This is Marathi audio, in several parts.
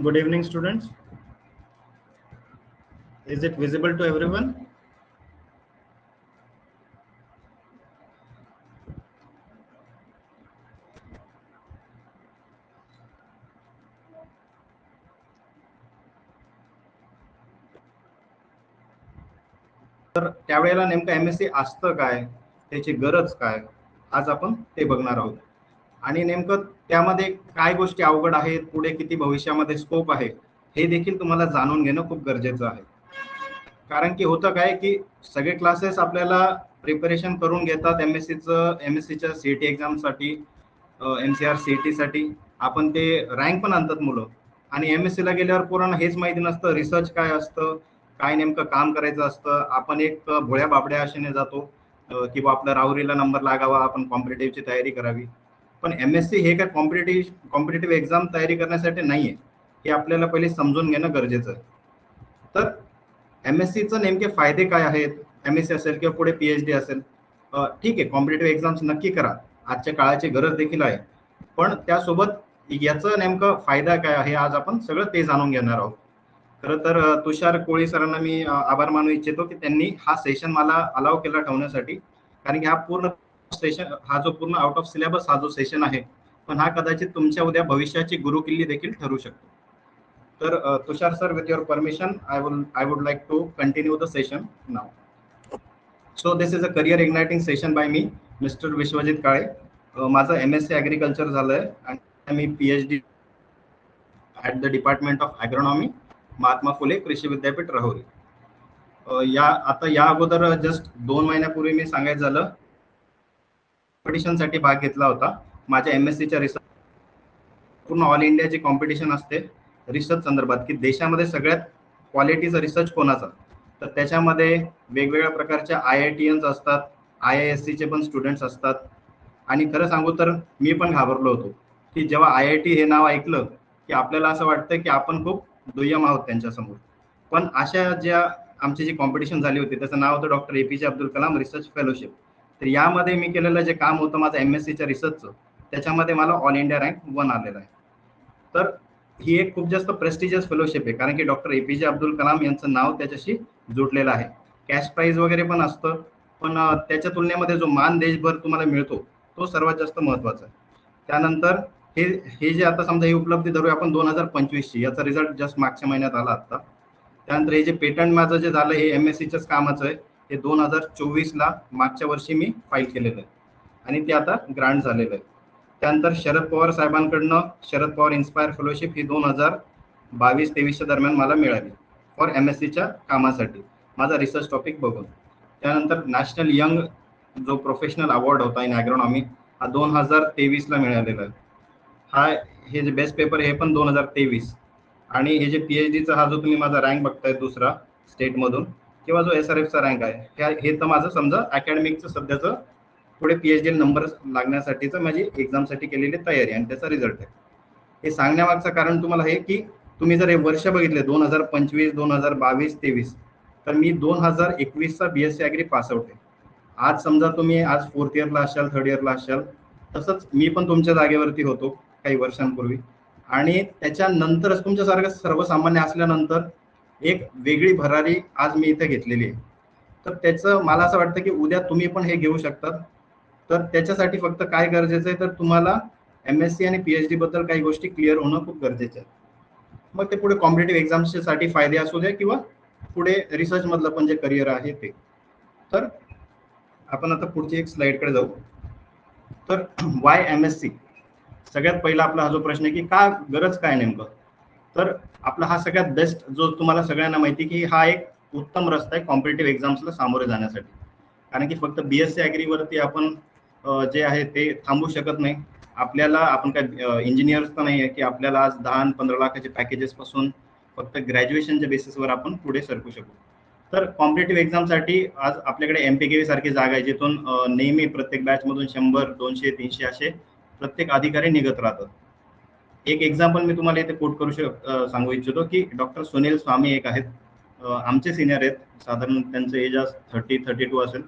Good evening, students. Is it visible to everyone? तर त्यावेळेला नेमकं एमएससी असतं काय, त्याची गरज काय, आज आपण ते बघणार आहोत. आणि नेमकं त्यामध्ये काय गोष्टी अवघड आहेत, पुढे किती भविष्यामध्ये स्कोप आहे, हे देखील तुम्हाला जाणून घेणं खूप गरजेचं आहे. कारण की होतं काय की सगळे क्लासेस आपल्याला प्रिपरेशन करून घेतात एमएससीच्या सीईटी एक्झामसाठी, एमसीआर सीईटी साठी. आपण ते रँक पण आणतात मुलं, आणि एमएससी ला गेल्यावर पोरांना हेच माहिती नसतं रिसर्च काय असतं, काय नेमकं काम करायचं असतं. आपण एक भोळ्या बाबड्या आशेने जातो की आपला राहुरीला नंबर लागावा, आपण कॉम्पिटेटिव्हची तयारी करावी. पण एमएससी हे काय कॉम्पिटेटिव्ह एक्झाम तयारी करण्यासाठी नाहीये, हे आपल्याला पहिले समजून घेणं गरजेचं आहे. तर एमएससीचं नेमके फायदे काय आहेत, एमएससी असेल किंवा पुढे पीएचडी असेल. ठीक आहे, कॉम्पिटेटिव्ह एक्झाम्स नक्की करा, आजच्या काळाची गरज देखील आहे. पण त्यासोबत याचं नेमकं फायदा काय आहे, आज आपण सगळं ते जाणून घेणार आहोत. खरं तर तुषार कोळी सरांना मी आभार मानू इच्छितो की त्यांनी हा सेशन मला अलाव केला ठेवण्यासाठी. कारण की हा जो पूर्ण आउट ऑफ सिलेबस हा जो सेशन आहे, पण हा कदाचित तुमच्या उद्या भविष्याची गुरुकिल्ली देखील ठरू शकतो. तर तुषार sir, with your permission, I would like to continue the session now. So this is a career igniting session by me, Mr. Vishwajit Kale. माझं MSc ॲग्रिकल्चर झालंय आणि मी PhD at the department of agronomy, Mahatma Phule Krishi Vidyapeeth Rahuri. या अगोदर जस्ट 2 महिन्यापूर्वी मी सांगायचं झालं कॉम्पिटिशनसाठी भाग घेतला होता माझ्या MScच्या रिसर्च. पूर्ण ऑल इंडिया जी कॉम्पिटिशन असते रिसर्च संदर्भात, की देशामध्ये सगळ्यात क्वालिटीचा रिसर्च कोणाचा, तर त्याच्यामध्ये वेगवेगळ्या प्रकारच्या IITians असतात, IIScचे पण स्टुडंट्स असतात. आणि खरं सांगू तर मी पण घाबरलो होतो की जेव्हा IIT हे नाव ऐकलं की आपल्याला असं वाटतं की आपण खूप दुय्यम आहोत त्यांच्यासमोर. पण अशा ज्या आमची जी कॉम्पिटिशन झाली होती त्याचं नाव होतं doctor APJ Abdul Kalam research fellowship. तर यामध्ये मी केलेलं जे काम होतं माझं MScच्या रिसर्चचं, त्याच्यामध्ये मला ऑल इंडिया रँक 1 आलेला आहे. तर ही एक खूप जास्त प्रेस्टिजियस फेलोशिप आहे, कारण की डॉक्टर APJ अब्दुल कलाम यांचं नाव त्याच्याशी जोडलेलं आहे. कॅश प्राइज वगैरे पण असतं, पण त्याच्या तुलनेमध्ये जो मान देशभर तुम्हाला मिळतो तो सर्वात जास्त महत्वाचा आहे. त्यानंतर हे जे आता समजा ही उपलब्धी धरूया आपण 2025ची, याचा रिझल्ट जस्ट मागच्या महिन्यात आला आता. त्यानंतर हे जे पेटंट माझं जे झालं हे MScच्याच कामाचं आहे, हे 2024ला मागच्या वर्षी मी फाईल केलेलं आहे आणि ते आता ग्रांट झालेलं आहे. त्यानंतर शरद पवार साहेबांकडनं शरद पवार इन्स्पायर फेलोशिप ही 2022-23च्या दरम्यान मला मिळाली फॉर MScच्या कामासाठी, माझा रिसर्च टॉपिक बघून. त्यानंतर नॅशनल यंग जो प्रोफेशनल अवॉर्ड होता इन ॲग्रोनॉमी हा 2023ला मिळालेला आहे. हे जे बेस्ट पेपर हे पण 2023. आणि हे जे PhDचा हा जो तुम्ही माझा रँक बघताय दुसरा स्टेटमधून, किंवा जो SRFचा रँक आहे, हे तर माझं समजा अकॅडमिकचं सध्याचं पुढे PhD नंबर लागण्यासाठीचं माझी एक्झामसाठी केलेली तयारी आणि त्याचा रिझल्ट आहे. हे सांगण्यामागचं कारण तुम्हाला हे की तुम्ही जर हे वर्ष बघितले 2025, 2022, 23, तर मी 2021चा BSc ॲग्री पासआउट आहे. आज समजा तुम्ही आज 4th इयरला असाल, 3rd इयरला असाल, तसंच मी पण तुमच्या जागेवरती होतो काही वर्षांपूर्वी. आणि त्याच्यानंतरच तुमच्यासारखं सर्वसामान्य असल्यानंतर एक वेगळी भरारी आज मी इथे घेतलेली आहे. तर त्याचं मला असं वाटतं की उद्या तुम्ही पण हे घेऊ शकतात. तर त्याच्यासाठी फक्त काय गरजेचं आहे, तर तुम्हाला MSc आणि PhD बद्दल काही गोष्टी क्लिअर होणं खूप गरजेचं आहे. मग ते पुढे कॉम्पिटेटिव्ह एक्झाम्ससाठी फायदे असू द्या किंवा पुढे रिसर्च मधलं पण जे करिअर आहे ते. तर आपण आता पुढची एक स्लाइडकडे जाऊ. तर वाय MSc, सगळ्यात पहिला आपला हा जो प्रश्न आहे की का गरज काय नेमकं, तर आपला हा सगळ्यात बेस्ट जो तुम्हाला सगळ्यांना माहिती की हा एक उत्तम रस्ता आहे कॉम्पिटेटिव्ह एक्झाम्सला सामोरे जाण्यासाठी. कारण की फक्त BSc ॲग्रीवरती आपण जे आहे ते थांबू शकत नाही. आपल्याला आपण काय इंजिनियर्स तर नाही आहे की आपल्याला आज 10-15 लाखाचे पॅकेजेस पासून फक्त ग्रॅज्युएशनच्या बेसिसवर आपण पुढे सरकू शकू. तर कॉम्पिटेटिव्ह एक्झामसाठी आज आपल्याकडे MPKV सारखी जागा आहे, जिथून नेहमी प्रत्येक बॅचमधून 100, 200, 300 असे प्रत्येक अधिकारी निघत राहतात. एक एक्झाम्पल मी तुम्हाला इथे कोट करू सांगू इच्छितो की डॉक्टर सुनील स्वामी एक आहेत, आमचे सिनियर आहेत, साधारण त्यांचं एज 30-32 असेल.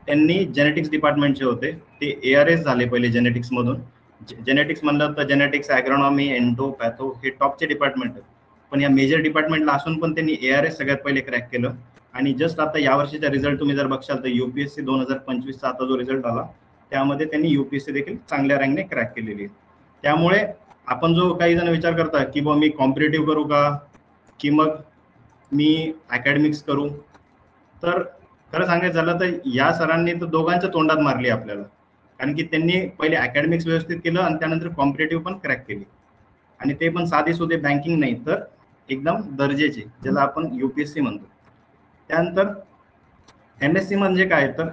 त्यांनी जेनेटिक्स डिपार्टमेंटचे होते, ते ARS झाले पहिले जेनेटिक्स मधून, जेनेटिक्स म्हणलं तर जेनेटिक्स, ॲग्रोनॉमी, एंडो, पॅथो हे टॉपचे डिपार्टमेंट आहेत. पण या मेजर डिपार्टमेंटला असून पण त्यांनी ARS सगळ्यात पहिले क्रॅक केलं. आणि जस्ट आता यावर्षीचा रिझल्ट तुम्ही जर बघशाल तर UPSC 2025चा आता जो रिझल्ट आला त्यामध्ये त्यांनी UPSC देखील चांगल्या रँकने क्रॅक केलेली आहे. त्यामुळे आपण जो काही जण विचार करता की बुवा मी कॉम्पिटेटिव्ह करू का की मग मी अकॅडमिक्स करू, तर खरं सांगायचं झालं तर या सरांनी तर दोघांच्या तोंडात मारली आपल्याला. कारण की त्यांनी पहिले अकॅडमिक्स व्यवस्थित केलं आणि त्यानंतर कॉम्पिटेटिव्ह पण क्रॅक केली. आणि ते पण साधे सुधे बँकिंग नाही तर एकदम दर्जेचे, ज्याला आपण UPSC म्हणतो. त्यानंतर MSc म्हणजे काय, तर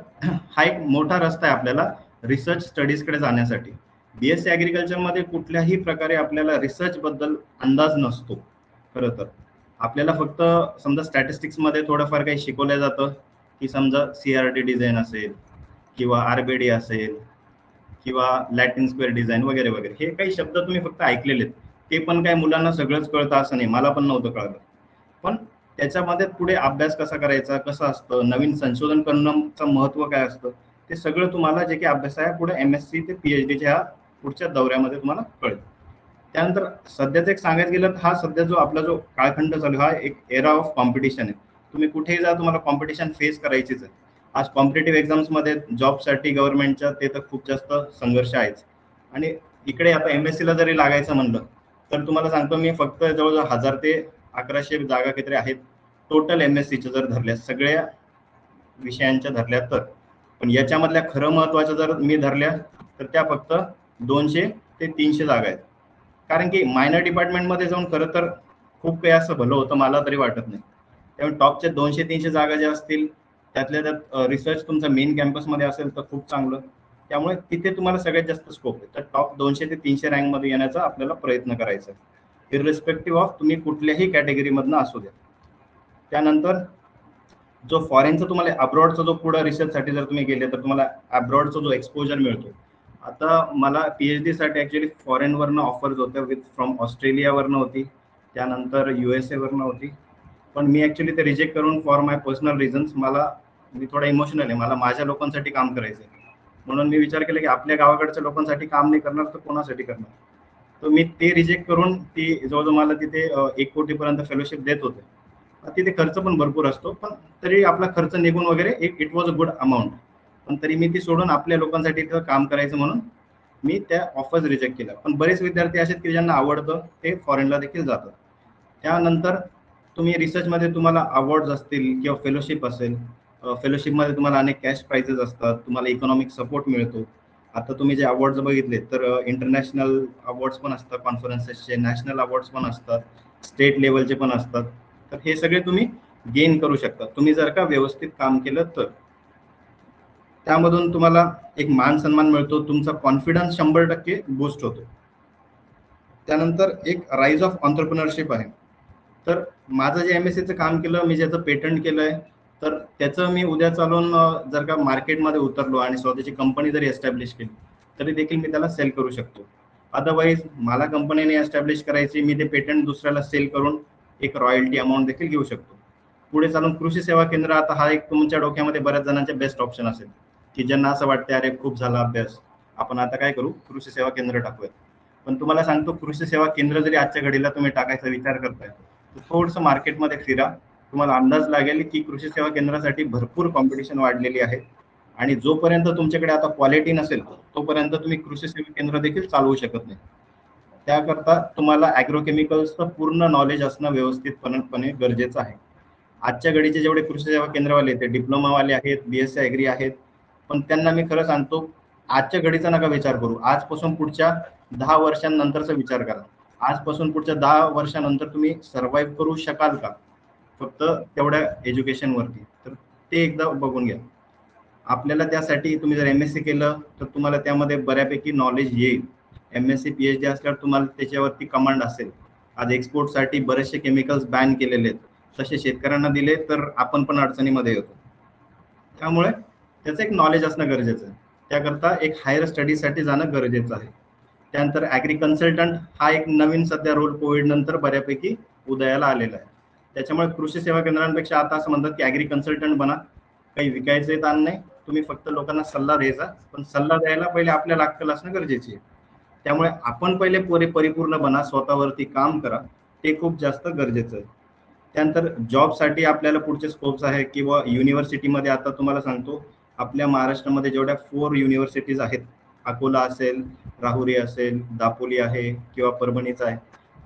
हा एक मोठा रस्ता आहे आपल्याला रिसर्च स्टडीजकडे जाण्यासाठी. BSc ॲग्रिकल्चर मध्ये कुठल्याही प्रकारे आपल्याला रिसर्च बद्दल अंदाज नसतो. खरं तर आपल्याला फक्त समजा स्टॅटिस्टिक्स मध्ये थोडंफार काही शिकवलं जातं की समजा CRT डिझाईन असेल किंवा RBD असेल किंवा लॅटिन स्क्वेअर डिझाईन वगैरे वगैरे, हे काही शब्द तुम्ही फक्त ऐकलेले आहेत. ते पण काय मुलांना सगळंच कळतं असं नाही, मला पण नव्हतं कळलं. पण त्याच्यामध्ये पुढे अभ्यास कसा करायचा, कसं असतं, नवीन संशोधन करणंचं महत्व काय असतं, ते सगळं तुम्हाला जे काही अभ्यास आहे पुढे MSc ते PhDच्या पुढच्या दौऱ्यामध्ये तुम्हाला कळतं. त्यानंतर सध्याचं एक सांगायचं गेलं तर हा सध्या जो आपला जो काळखंड चालू हा एक एरा ऑफ कॉम्पिटिशन आहे. तुम्ही कुठेही जा तुम्हाला कॉम्पिटिशन फेस करायचीच आहे. आज कॉम्पिटेटिव्ह एक्झाम्समध्ये जॉबसाठी गव्हर्नमेंटच्या ते तर खूप जास्त संघर्ष आहेच. आणि इकडे आता MSc ला जरी लागायचं म्हणलं तर तुम्हाला सांगतो मी, फक्त जवळजवळ 1000 ते 1100 जागा काहीतरी आहेत टोटल MScच्या जर धरल्या, सगळ्या विषयांच्या धरल्या तर. पण याच्यामधल्या खरं महत्वाच्या जर मी धरल्या तर त्या फक्त 200 ते 300 जागा आहेत. कारण की मायनर डिपार्टमेंटमध्ये जाऊन खरं तर खूप काही असं भलं होतं मला तरी वाटत नाही. त्यामुळे टॉपच्या 200-300 जागा ज्या असतील त्यातल्या त्यात रिसर्च तुमचा मेन कॅम्पसमध्ये असेल तर खूप चांगलं. त्यामुळे तिथे तुम्हाला सगळ्यात जास्त स्कोप आहे. तर टॉप 200 ते 300 रँकमध्ये येण्याचा आपल्याला प्रयत्न करायचा आहे, इररिस्पेक्टिव्ह ऑफ तुम्ही कुठल्याही कॅटेगरीमधनं असू द्या. त्यानंतर जो फॉरेनचा तुम्हाला अब्रॉडचा जो पुढे रिसर्चसाठी जर तुम्ही गेले तर तुम्हाला अब्रॉडचा जो एक्सपोजर मिळतो. आता मला PhD साठी ऍक्च्युली फॉरेनवरनं ऑफर्स होत्या, विथ फ्रॉम ऑस्ट्रेलियावरनं होती, त्यानंतर USA वरनं होती. पण मी ऍक्च्युली ते रिजेक्ट करून फॉर माय पर्सनल रिझन्स, मी थोडा इमोशनल आहे, मला माझ्या लोकांसाठी काम करायचं आहे. म्हणून मी विचार केला की आपल्या गावाकडच्या लोकांसाठी काम नाही करणार तर कोणासाठी करणार. तर मी ते रिजेक्ट करून ती जवळजवळ मला तिथे 1 कोटीपर्यंत फेलोशिप देत होते. तिथे खर्च पण भरपूर असतो, पण तरी आपला खर्च निघून वगैरे it was a good amount. पण तरी मी ती सोडून आपल्या लोकांसाठी इथं काम करायचं म्हणून मी त्या ऑफर्स रिजेक्ट केल्या. पण बरेच विद्यार्थी असे की ज्यांना आवडतं ते फॉरेनला देखील जातात. त्यानंतर तुम्ही रिसर्चमध्ये तुम्हाला अवॉर्ड्स असतील किंवा फेलोशिप असेल, फेलोशिपमध्ये तुम्हाला अनेक कॅश प्राइजेस असतात, तुम्हाला इकॉनॉमिक सपोर्ट मिळतो. आता तुम्ही जे अवॉर्ड्स बघितले तर इंटरनॅशनल अवॉर्ड्स पण असतात, कॉन्फरन्सेसचे नॅशनल अवॉर्ड्स पण असतात, स्टेट लेवलचे पण असतात. तर हे सगळे तुम्ही गेन करू शकता तुम्ही जर का व्यवस्थित काम केलं तर. त्यामधून तुम्हाला एक मान सन्मान मिळतो, तुमचा कॉन्फिडन्स 100% बूस्ट होतो. त्यानंतर एक राईज ऑफ ऑन्टरप्रिनरशिप आहे. तर माझं जे MScचं काम केलं, मी ज्याचं पेटंट केलंय, तर त्याचं मी उद्या चालून जर का मार्केटमध्ये उतरलो आणि स्वतःची कंपनी जरी एस्टॅब्लिश केली तरी देखील मी त्याला सेल करू शकतो. अदरवाईज मला कंपनीने एस्टॅब्लिश करायची, मी ते पेटंट दुसऱ्याला सेल करून एक रॉयल्टी अमाऊंट देखील घेऊ शकतो. पुढे चालून कृषी सेवा केंद्र, आता हा एक तुमच्या डोक्यामध्ये बऱ्याच जणांचे बेस्ट ऑप्शन असेल की ज्यांना असं वाटते अरे खूप झाला अभ्यास, आपण आता काय करू, कृषी सेवा केंद्र टाकूयात. पण तुम्हाला सांगतो, कृषी सेवा केंद्र जरी आजच्या घडीला तुम्ही टाकायचा विचार करताय तर थोडंसं मार्केटमध्ये फिरा, तुम्हाला अंदाज लागेल की कृषी सेवा केंद्रासाठी भरपूर कॉम्पिटिशन वाढलेली आहे. आणि जोपर्यंत तुमच्याकडे आता क्वालिटी नसेल तोपर्यंत तुम्ही कृषी सेवा केंद्र देखील चालवू शकत नाही. त्याकरता तुम्हाला ॲग्रोकेमिकल्सचं पूर्ण नॉलेज असणं व्यवस्थितपणे गरजेचं आहे. आजच्या घडीचे जेवढे कृषी सेवा केंद्रवाले ते डिप्लोमावाले आहेत, BSc ॲग्री आहेत, पण त्यांना मी खरं सांगतो आजच्या घडीचा नका विचार करू, आजपासून पुढच्या 10 वर्षांनंतरचा विचार करा. आजपासून पुढच्या 10 वर्षानंतर तुम्ही सर्व्हाइव्ह करू शकाल का फक्त तेवढ्या एज्युकेशनवरती, तर ते एकदा बघून घ्या. आपल्याला त्यासाठी तुम्ही जर MSc केलं तर तुम्हाला त्यामध्ये बऱ्यापैकी नॉलेज येईल. MSc PhD असल्यावर तुम्हाला त्याच्यावरती कमांड असेल. आज एक्सपोर्टसाठी बरेचसे केमिकल्स बॅन केलेले आहेत, तसे शेतकऱ्यांना दिले तर आपण पण अडचणीमध्ये येतो. त्यामुळे त्याचं एक नॉलेज असणं गरजेचं आहे. त्याकरता एक हायर स्टडीजसाठी जाणं गरजेचं आहे. त्यानंतर ॲग्री कन्सल्टंट हा एक नवीन सध्या रोल कोविड नंतर बऱ्यापैकी उदयाला आलेला आहे. त्याच्यामुळे कृषी सेवा केंद्रांपेक्षा आता असं म्हणतात की ॲग्री कन्सल्टंट बना, काही विकायचं ताण नाही, तुम्ही फक्त लोकांना सल्ला द्यायचा, पण सल्ला द्यायला पहिले आपल्याला अक्कल असणं गरजेची आहे. त्यामुळे आपण पहिले परिपूर्ण बना, स्वतःवरती काम करा, ते खूप जास्त गरजेचं आहे. त्यानंतर जॉबसाठी आपल्याला पुढचे स्कोप्स आहे किंवा युनिव्हर्सिटीमध्ये आता तुम्हाला सांगतो, आपल्या महाराष्ट्रामध्ये जेवढ्या 4 युनिव्हर्सिटीज आहेत, अकोला असेल, राहुरी असेल, दापोली आहे किंवा परभणीचा आहे,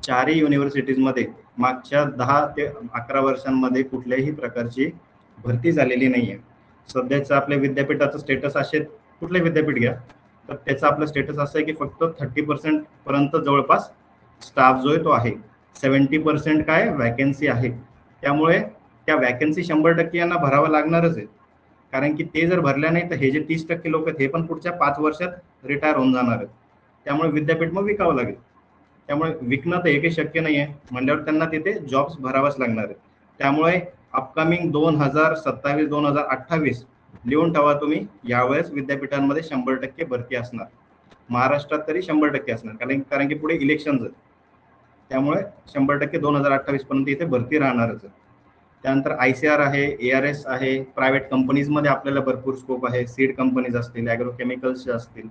चारही युनिव्हर्सिटीजमध्ये मागच्या 10 ते 11 वर्षांमध्ये कुठल्याही प्रकारची भरती झालेली नाही आहे. सध्याचं आपल्या विद्यापीठाचं स्टेटस असे, कुठले विद्यापीठ घ्या तर त्याचं आपलं स्टेटस असं आहे की फक्त 30% पर्यंत जवळपास स्टाफ जो आहे तो आहे, 70% काय वॅकन्सी आहे. त्यामुळे त्या वॅकन्सी 100% यांना भरावं लागणारच आहे, कारण की ते जर भरल्या नाही तर हे जे 30% लोक आहेत हे पण पुढच्या 5 वर्षात रिटायर होऊन जाणार आहेत. त्यामुळे विद्यापीठ मग विकावं लागेल. त्यामुळे विकणं तर हे काही शक्य नाही आहे, म्हणल्यावर त्यांना तिथे जॉब्स भरावाच लागणार आहेत. त्यामुळे अपकमिंग 2027-2028 लिहून ठेवा तुम्ही, यावेळेस विद्यापीठांमध्ये 100% भरती असणार, महाराष्ट्रात तरी 100% असणार, कारण की पुढे इलेक्शन्स आहेत. त्यामुळे 100% 2028 पर्यंत इथे भरती राहणारच आहे. त्यानंतर ICAR आहे, ARS आहे, प्रायव्हेट कंपनीजमध्ये आपल्याला भरपूर स्कोप आहे, सीड कंपनीज असतील, ॲग्रोकेमिकल्सचे असतील.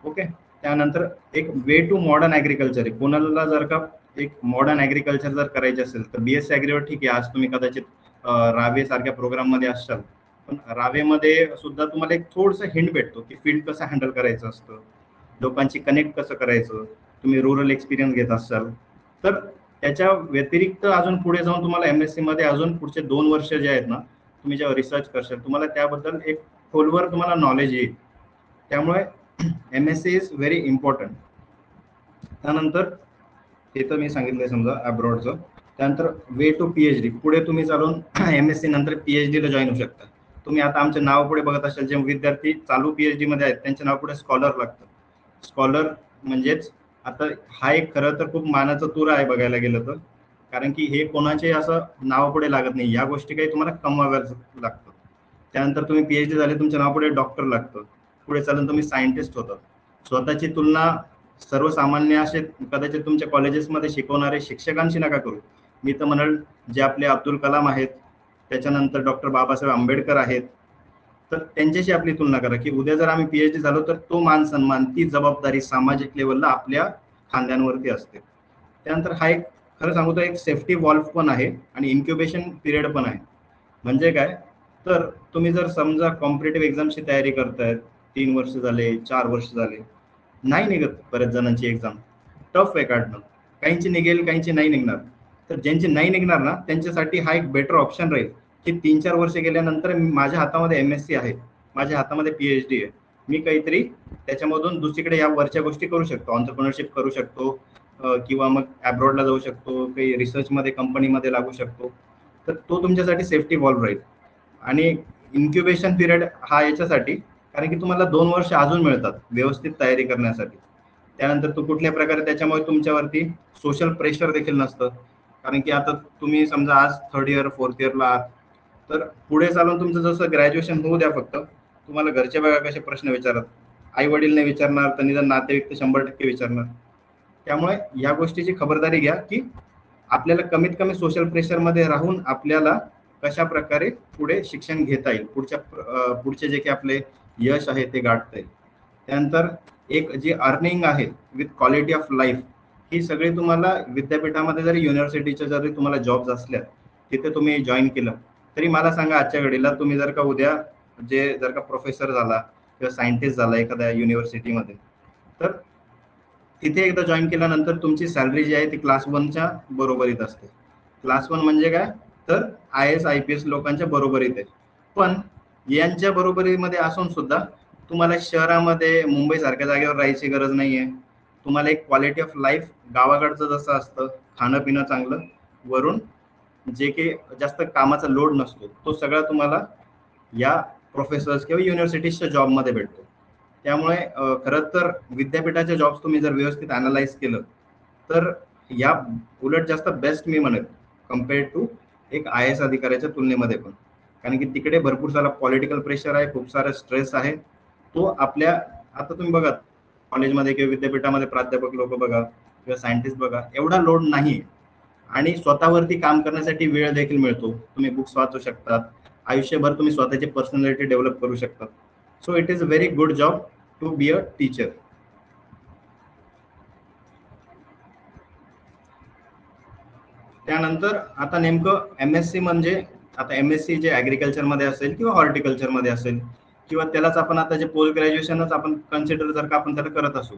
ओके. त्यानंतर एक वे टू मॉडर्न ॲग्रिकल्चर आहे. कोणाला जर का एक मॉडर्न ॲग्रिकल्चर जर करायचे असेल तर BSc ॲग्रीवर ठीक आहे, आज तुम्ही कदाचित रावे सारख्या प्रोग्राममध्ये असाल, पण रावेमध्ये सुद्धा तुम्हाला एक थोडंसं हिंट भेटतो की फील्ड कसं हँडल करायचं असतं, लोकांची कनेक्ट कसं करायचं, तुम्ही रुरल एक्सपिरियन्स घेत असाल तर त्याच्या व्यतिरिक्त अजून पुढे जाऊन तुम्हाला MSc मध्ये अजून पुढचे 2 वर्ष जे आहेत ना, तुम्ही जेव्हा रिसर्च करशाल तुम्हाला त्याबद्दल एक खोलवर तुम्हाला नॉलेज येईल. त्यामुळे MSc इज व्हेरी इम्पॉर्टंट. त्यानंतर हे तर मी सांगितलंय समजा अब्रॉडचं. त्यानंतर वे टू PhD, पुढे तुम्ही चालून MSc नंतर PhD ला जॉईन होऊ शकता. तुम्ही आता आमचे नाव पुढे बघत असाल, जे विद्यार्थी चालू PhD मध्ये आहेत त्यांच्या नाव पुढे स्कॉलर लागतं. स्कॉलर म्हणजेच आता हा एक खरं तर खूप मानाचा तूर आहे बघायला गेलं तर, कारण की हे कोणाचे असं नाव पुढे लागत नाही, या गोष्टी काही तुम्हाला कमवाव्याच लागतं. त्यानंतर तुम्ही PhD झाले, तुमच्या नाव पुढे डॉक्टर लागतं, पुढे चालून तुम्ही सायंटिस्ट होतात. स्वतःची तुलना सर्वसामान्य असे कदाचित तुमच्या कॉलेजेसमध्ये शिकवणारे शिक्षकांशी नका करू. मी तर म्हणाल जे आपले अब्दुल कलाम आहेत, त्याच्यानंतर डॉक्टर बाबासाहेब आंबेडकर आहेत, तर त्यांच्याशी आपली तुलना करा की उद्या जर आम्ही PhD झालो तर तो मान सन्मान, ती जबाबदारी सामाजिक लेवलला आपल्या खांद्यांवरती असते. त्यानंतर हा एक खरं सांगू तर एक सेफ्टी वॉल्व पण आहे आणि इन्क्युबेशन पिरियड पण आहे. म्हणजे काय तर तुम्ही जर समजा कॉम्पिटेटिव्ह एक्झामची तयारी करतायत, 3 वर्ष झाले, 4 वर्ष झाले, नाही निघत बऱ्याच जणांची एक्झाम, टफ आहे काढणं, काहींची निघेल काहींची नाही निघणार. तर ज्यांची नाही निघणार ना त्यांच्यासाठी हा एक बेटर ऑप्शन राहील की 3-4 वर्ष गेल्यानंतर माझ्या हातामध्ये MSc आहे, माझ्या हातामध्ये PhD आहे, मी काहीतरी त्याच्यामधून दुसरीकडे या वरच्या गोष्टी करू शकतो, ऑन्टरप्रिनरशिप करू शकतो, किंवा मग अब्रॉडला जाऊ शकतो, काही रिसर्चमध्ये कंपनीमध्ये लागू शकतो. तर तो तुमच्यासाठी सेफ्टी वॉल्व राहील. आणि इन्क्युबेशन पिरियड हा याच्यासाठी कारण की तुम्हाला 2 वर्ष अजून मिळतात व्यवस्थित तयारी करण्यासाठी. त्यानंतर तो कुठल्या प्रकारे त्याच्यामुळे तुमच्यावरती सोशल प्रेशर देखील नसतं, कारण की आता तुम्ही समजा आज 3rd इयर 4th इयरला आहात, तर पुढे चालून तुमचं जसं ग्रॅज्युएशन होऊ द्या, फक्त तुम्हाला घरचे बघा कसे प्रश्न विचारत, आई वडील नाही विचारणार तर निदान नातेवाईक तर 100% विचारणार. त्यामुळे या गोष्टीची खबरदारी घ्या की आपल्याला कमीत कमी सोशल प्रेशरमध्ये राहून आपल्याला कशा प्रकारे पुढे शिक्षण घेता येईल, पुढचे जे काही आपले यश आहे ते गाठता येईल. त्यानंतर एक जी अर्निंग आहे विथ क्वालिटी ऑफ लाईफ, ही सगळी तुम्हाला विद्यापीठामध्ये जरी युनिव्हर्सिटीच्या जरी तुम्हाला जॉब्स असल्या तिथे तुम्ही जॉईन केलं तरी मला सांगा आजच्या घडीला तुम्ही जर का उद्या जर का प्रोफेसर झाला किंवा सायंटिस्ट झाला एखाद्या युनिव्हर्सिटीमध्ये, तर तिथे एकदा जॉईन केल्यानंतर तुमची सॅलरी जी आहे ती क्लास 1च्या बरोबरीत असते. क्लास 1 म्हणजे काय तर IAS IPS लोकांच्या बरोबरीत आहे. पण यांच्या बरोबरीमध्ये असून सुद्धा तुम्हाला शहरामध्ये मुंबई सारख्या जागेवर राहायची गरज नाहीये. तुम्हाला एक क्वालिटी ऑफ लाईफ गावाकडचं जसं असतं, खाणं पिणं चांगलं, वरून जे काही जास्त कामाचा लोड नसतो तो सगळा तुम्हाला या प्रोफेसर्स किंवा युनिव्हर्सिटीजच्या जॉबमध्ये भेटतो. त्यामुळे खरं तर विद्यापीठाच्या जॉब्स तुम्ही जर व्यवस्थित अनालाइज केलं तर या उलट जास्त बेस्ट मी म्हणेल कम्पेअर्ड टू एक IAS अधिकाऱ्याच्या तुलनेमध्ये पण, कारण की तिकडे भरपूर सारा पॉलिटिकल प्रेशर आहे, खूप सारा स्ट्रेस आहे. तो आपल्या आता तुम्ही बघा कॉलेजमध्ये किंवा विद्यापीठामध्ये प्राध्यापक लोक बघा किंवा सायंटिस्ट बघा, एवढा लोड नाही आणि स्वतःवरती काम करण्यासाठी वेळ देखील मिळतो. तुम्ही बुक्स वाचू शकतात, आयुष्यभर तुम्ही स्वतःची पर्सनॅलिटी डेव्हलप करू शकतात. So it is a very good job to be a teacher. त्यानंतर आता नेमकं MSc म्हणजे आता MSc जे ऍग्रिकल्चर मध्ये असेल किंवा हॉर्टिकल्चर मध्ये असेल किंवा त्यालाच आपण आता जे पोस्ट ग्रॅज्युएशनच आपण कन्सिडर जर का आपण त्याला करत असू,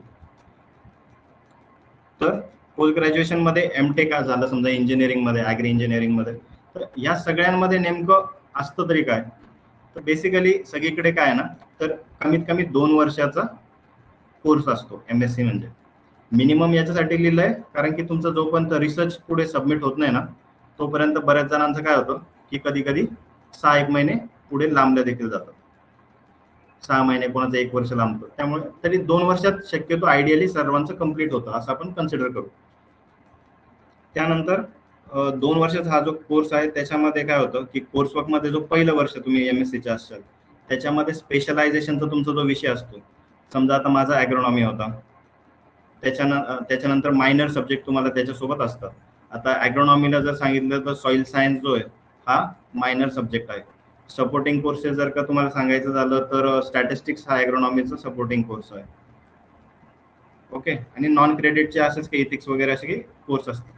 तर पोस्ट ग्रॅज्युएशन मध्ये MTech झालं समजा इंजिनिअरिंग मध्ये, ऍग्री इंजिनिअरिंग मध्ये, तर या सगळ्यांमध्ये नेमकं असतं तरी काय, तर बेसिकली सगळीकडे काय आहे ना, तर कमीत कमी 2 वर्षाचा कोर्स असतो MSc म्हणजे. मिनिमम याच्यासाठी लिहिलंय कारण की तुमचा जोपर्यंत रिसर्च पुढे सबमिट होत नाही ना, तोपर्यंत बऱ्याच जणांचं काय होतं की कधी कधी 6-1 महिने पुढे लांबल्या देखील जातात, 6 महिने, कोणाचं 1 वर्ष लांबतं. त्यामुळे तरी 2 वर्षात शक्यतो आयडियली सर्वांचं कम्प्लीट होतं असं आपण कन्सिडर करू. त्यानंतर 2 वर्षाचा हा जो कोर्स आहे त्याच्यामध्ये काय होतं की कोर्सवर्क मध्ये जो पहिलं वर्ष तुम्ही MSc असाल त्याच्यामध्ये स्पेशलायझेशनचा तुमचा जो विषय असतो, समजा आता माझा ॲग्रोनॉमी होता, त्याच्यानंतर मायनर सब्जेक्ट तुम्हाला त्याच्यासोबत असतात. आता ॲग्रोनॉमीला जर सांगितलं तर सॉइल सायन्स जो आहे हा मायनर सब्जेक्ट आहे. सपोर्टिंग कोर्सेस जर का तुम्हाला सांगायचं झालं तर स्टॅटिस्टिक्स हा ॲग्रोनॉमीचा सपोर्टिंग कोर्स आहे. ओके, आणि नॉन क्रेडिटचे असेच काही इथिक्स वगैरे असे काही कोर्स असतात.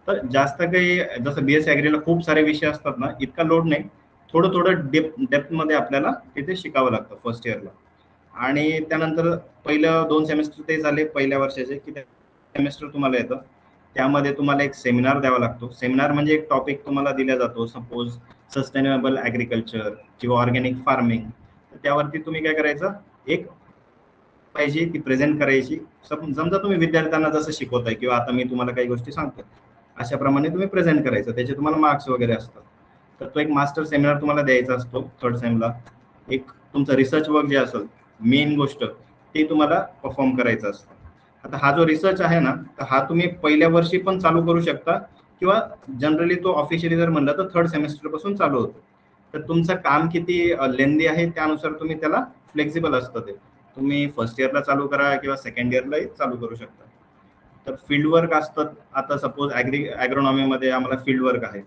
तर जास्त काही जसं BSc ॲग्रीला खूप सारे विषय असतात ना, इतका लोड नाही, थोडं थोडं डेप्थ मध्ये आपल्याला तिथे शिकावं लागतं फर्स्ट इयरला. आणि त्यानंतर पहिलं 2 सेमेस्टर ते झाले पहिल्या वर्षाचे की सेमेस्टर तुम्हाला येतं, त्यामध्ये तुम्हाला एक सेमिनार द्यावा लागतो. सेमिनार म्हणजे एक टॉपिक तुम्हाला दिला जातो, सपोज सस्टेनेबल ॲग्रिकल्चर किंवा ऑर्गॅनिक फार्मिंग. त्यावरती तुम्ही काय करायचं, एक पाहिजे ती प्रेझेंट करायची. समजा तुम्ही विद्यार्थ्यांना जसं शिकवताय किंवा आता मी तुम्हाला काही गोष्टी सांगतो अशा प्रमाणे तुम्ही प्रेझेंट करायचं, त्याचे तुम्हाला मार्क्स वगैरे असतात. तर तो एक मास्टर सेमिनार तुम्हाला द्यायचा असतो थर्ड सेमला. एक तुमचं रिसर्च वर्क जे असेल मेन गोष्ट ते तुम्हाला परफॉर्म करायचं असतं. आता हा जो रिसर्च आहे ना, तर हा तुम्ही पहिल्या वर्षी पण चालू करू शकता किंवा जनरली तो ऑफिशियली जर म्हणलं तर थर्ड सेमेस्टर पासून चालू होतो. तर तुमचं काम किती लेंदी आहे त्यानुसार तुम्ही त्याला फ्लेक्झिबल असतं, ते तुम्ही फर्स्ट इयरला चालू करा किंवा सेकंड इयरलाही चालू करू शकता. तर फील्ड वर्क असतात. आता सपोज ॲग्रोनॉमीमध्ये आम्हाला फील्ड वर्क आहे.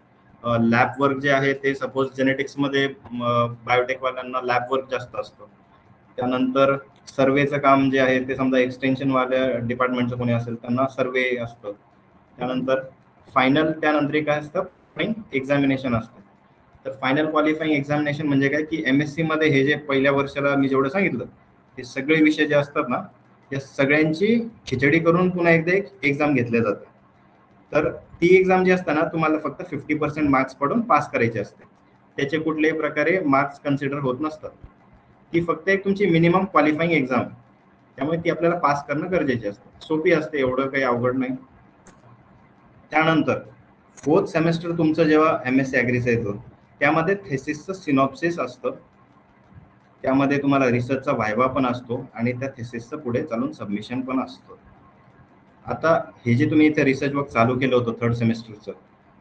लॅब वर्क जे आहे ते सपोज जेनेटिक्समध्ये बायोटेकवाल्यांना लॅब वर्क जास्त असतं. त्यानंतर सर्वेचं काम जे आहे ते समजा एक्सटेन्शनवाल्या डिपार्टमेंटचं कोणी असेल त्यांना सर्वे असतं. त्यानंतर फायनल, त्यानंतर काय असतं, एक्झामिनेशन असतं. तर फायनल क्वालिफाईंग एक्झामिनेशन म्हणजे काय की MSc मध्ये हे जे पहिल्या वर्षाला मी जेवढं सांगितलं हे सगळे विषय जे असतात ना, या सगळ्यांची खिचडी करून पुन्हा एकदा एक एक्झाम घेतल्या जाते. तर ती एक्झाम जी असते ना, तुम्हाला फक्त 50% मार्क्स पडून पास करायचे असते. त्याचे कुठल्याही प्रकारे मार्क्स कन्सिडर होत नसतात. ती फक्त एक तुमची मिनिमम क्वालिफाईंग एक्झाम, त्यामुळे ती आपल्याला पास करणं गरजेचे असते. सोपी असते, एवढं काही अवघड नाही. त्यानंतर फोर्थ सेमेस्टर तुमचं जेव्हा MSc ॲग्रीचं येतं त्यामध्ये थेसिसचं सिनॉप्सिस असतं. त्यामध्ये तुम्हाला रिसर्चचा व्हायवा पण असतो आणि त्या थेसिसचं पुढे चालून सबमिशन पण असतं. आता हे जे तुम्ही इथे रिसर्च वर्क चालू केलं होतं थर्ड सेमेस्टरचं,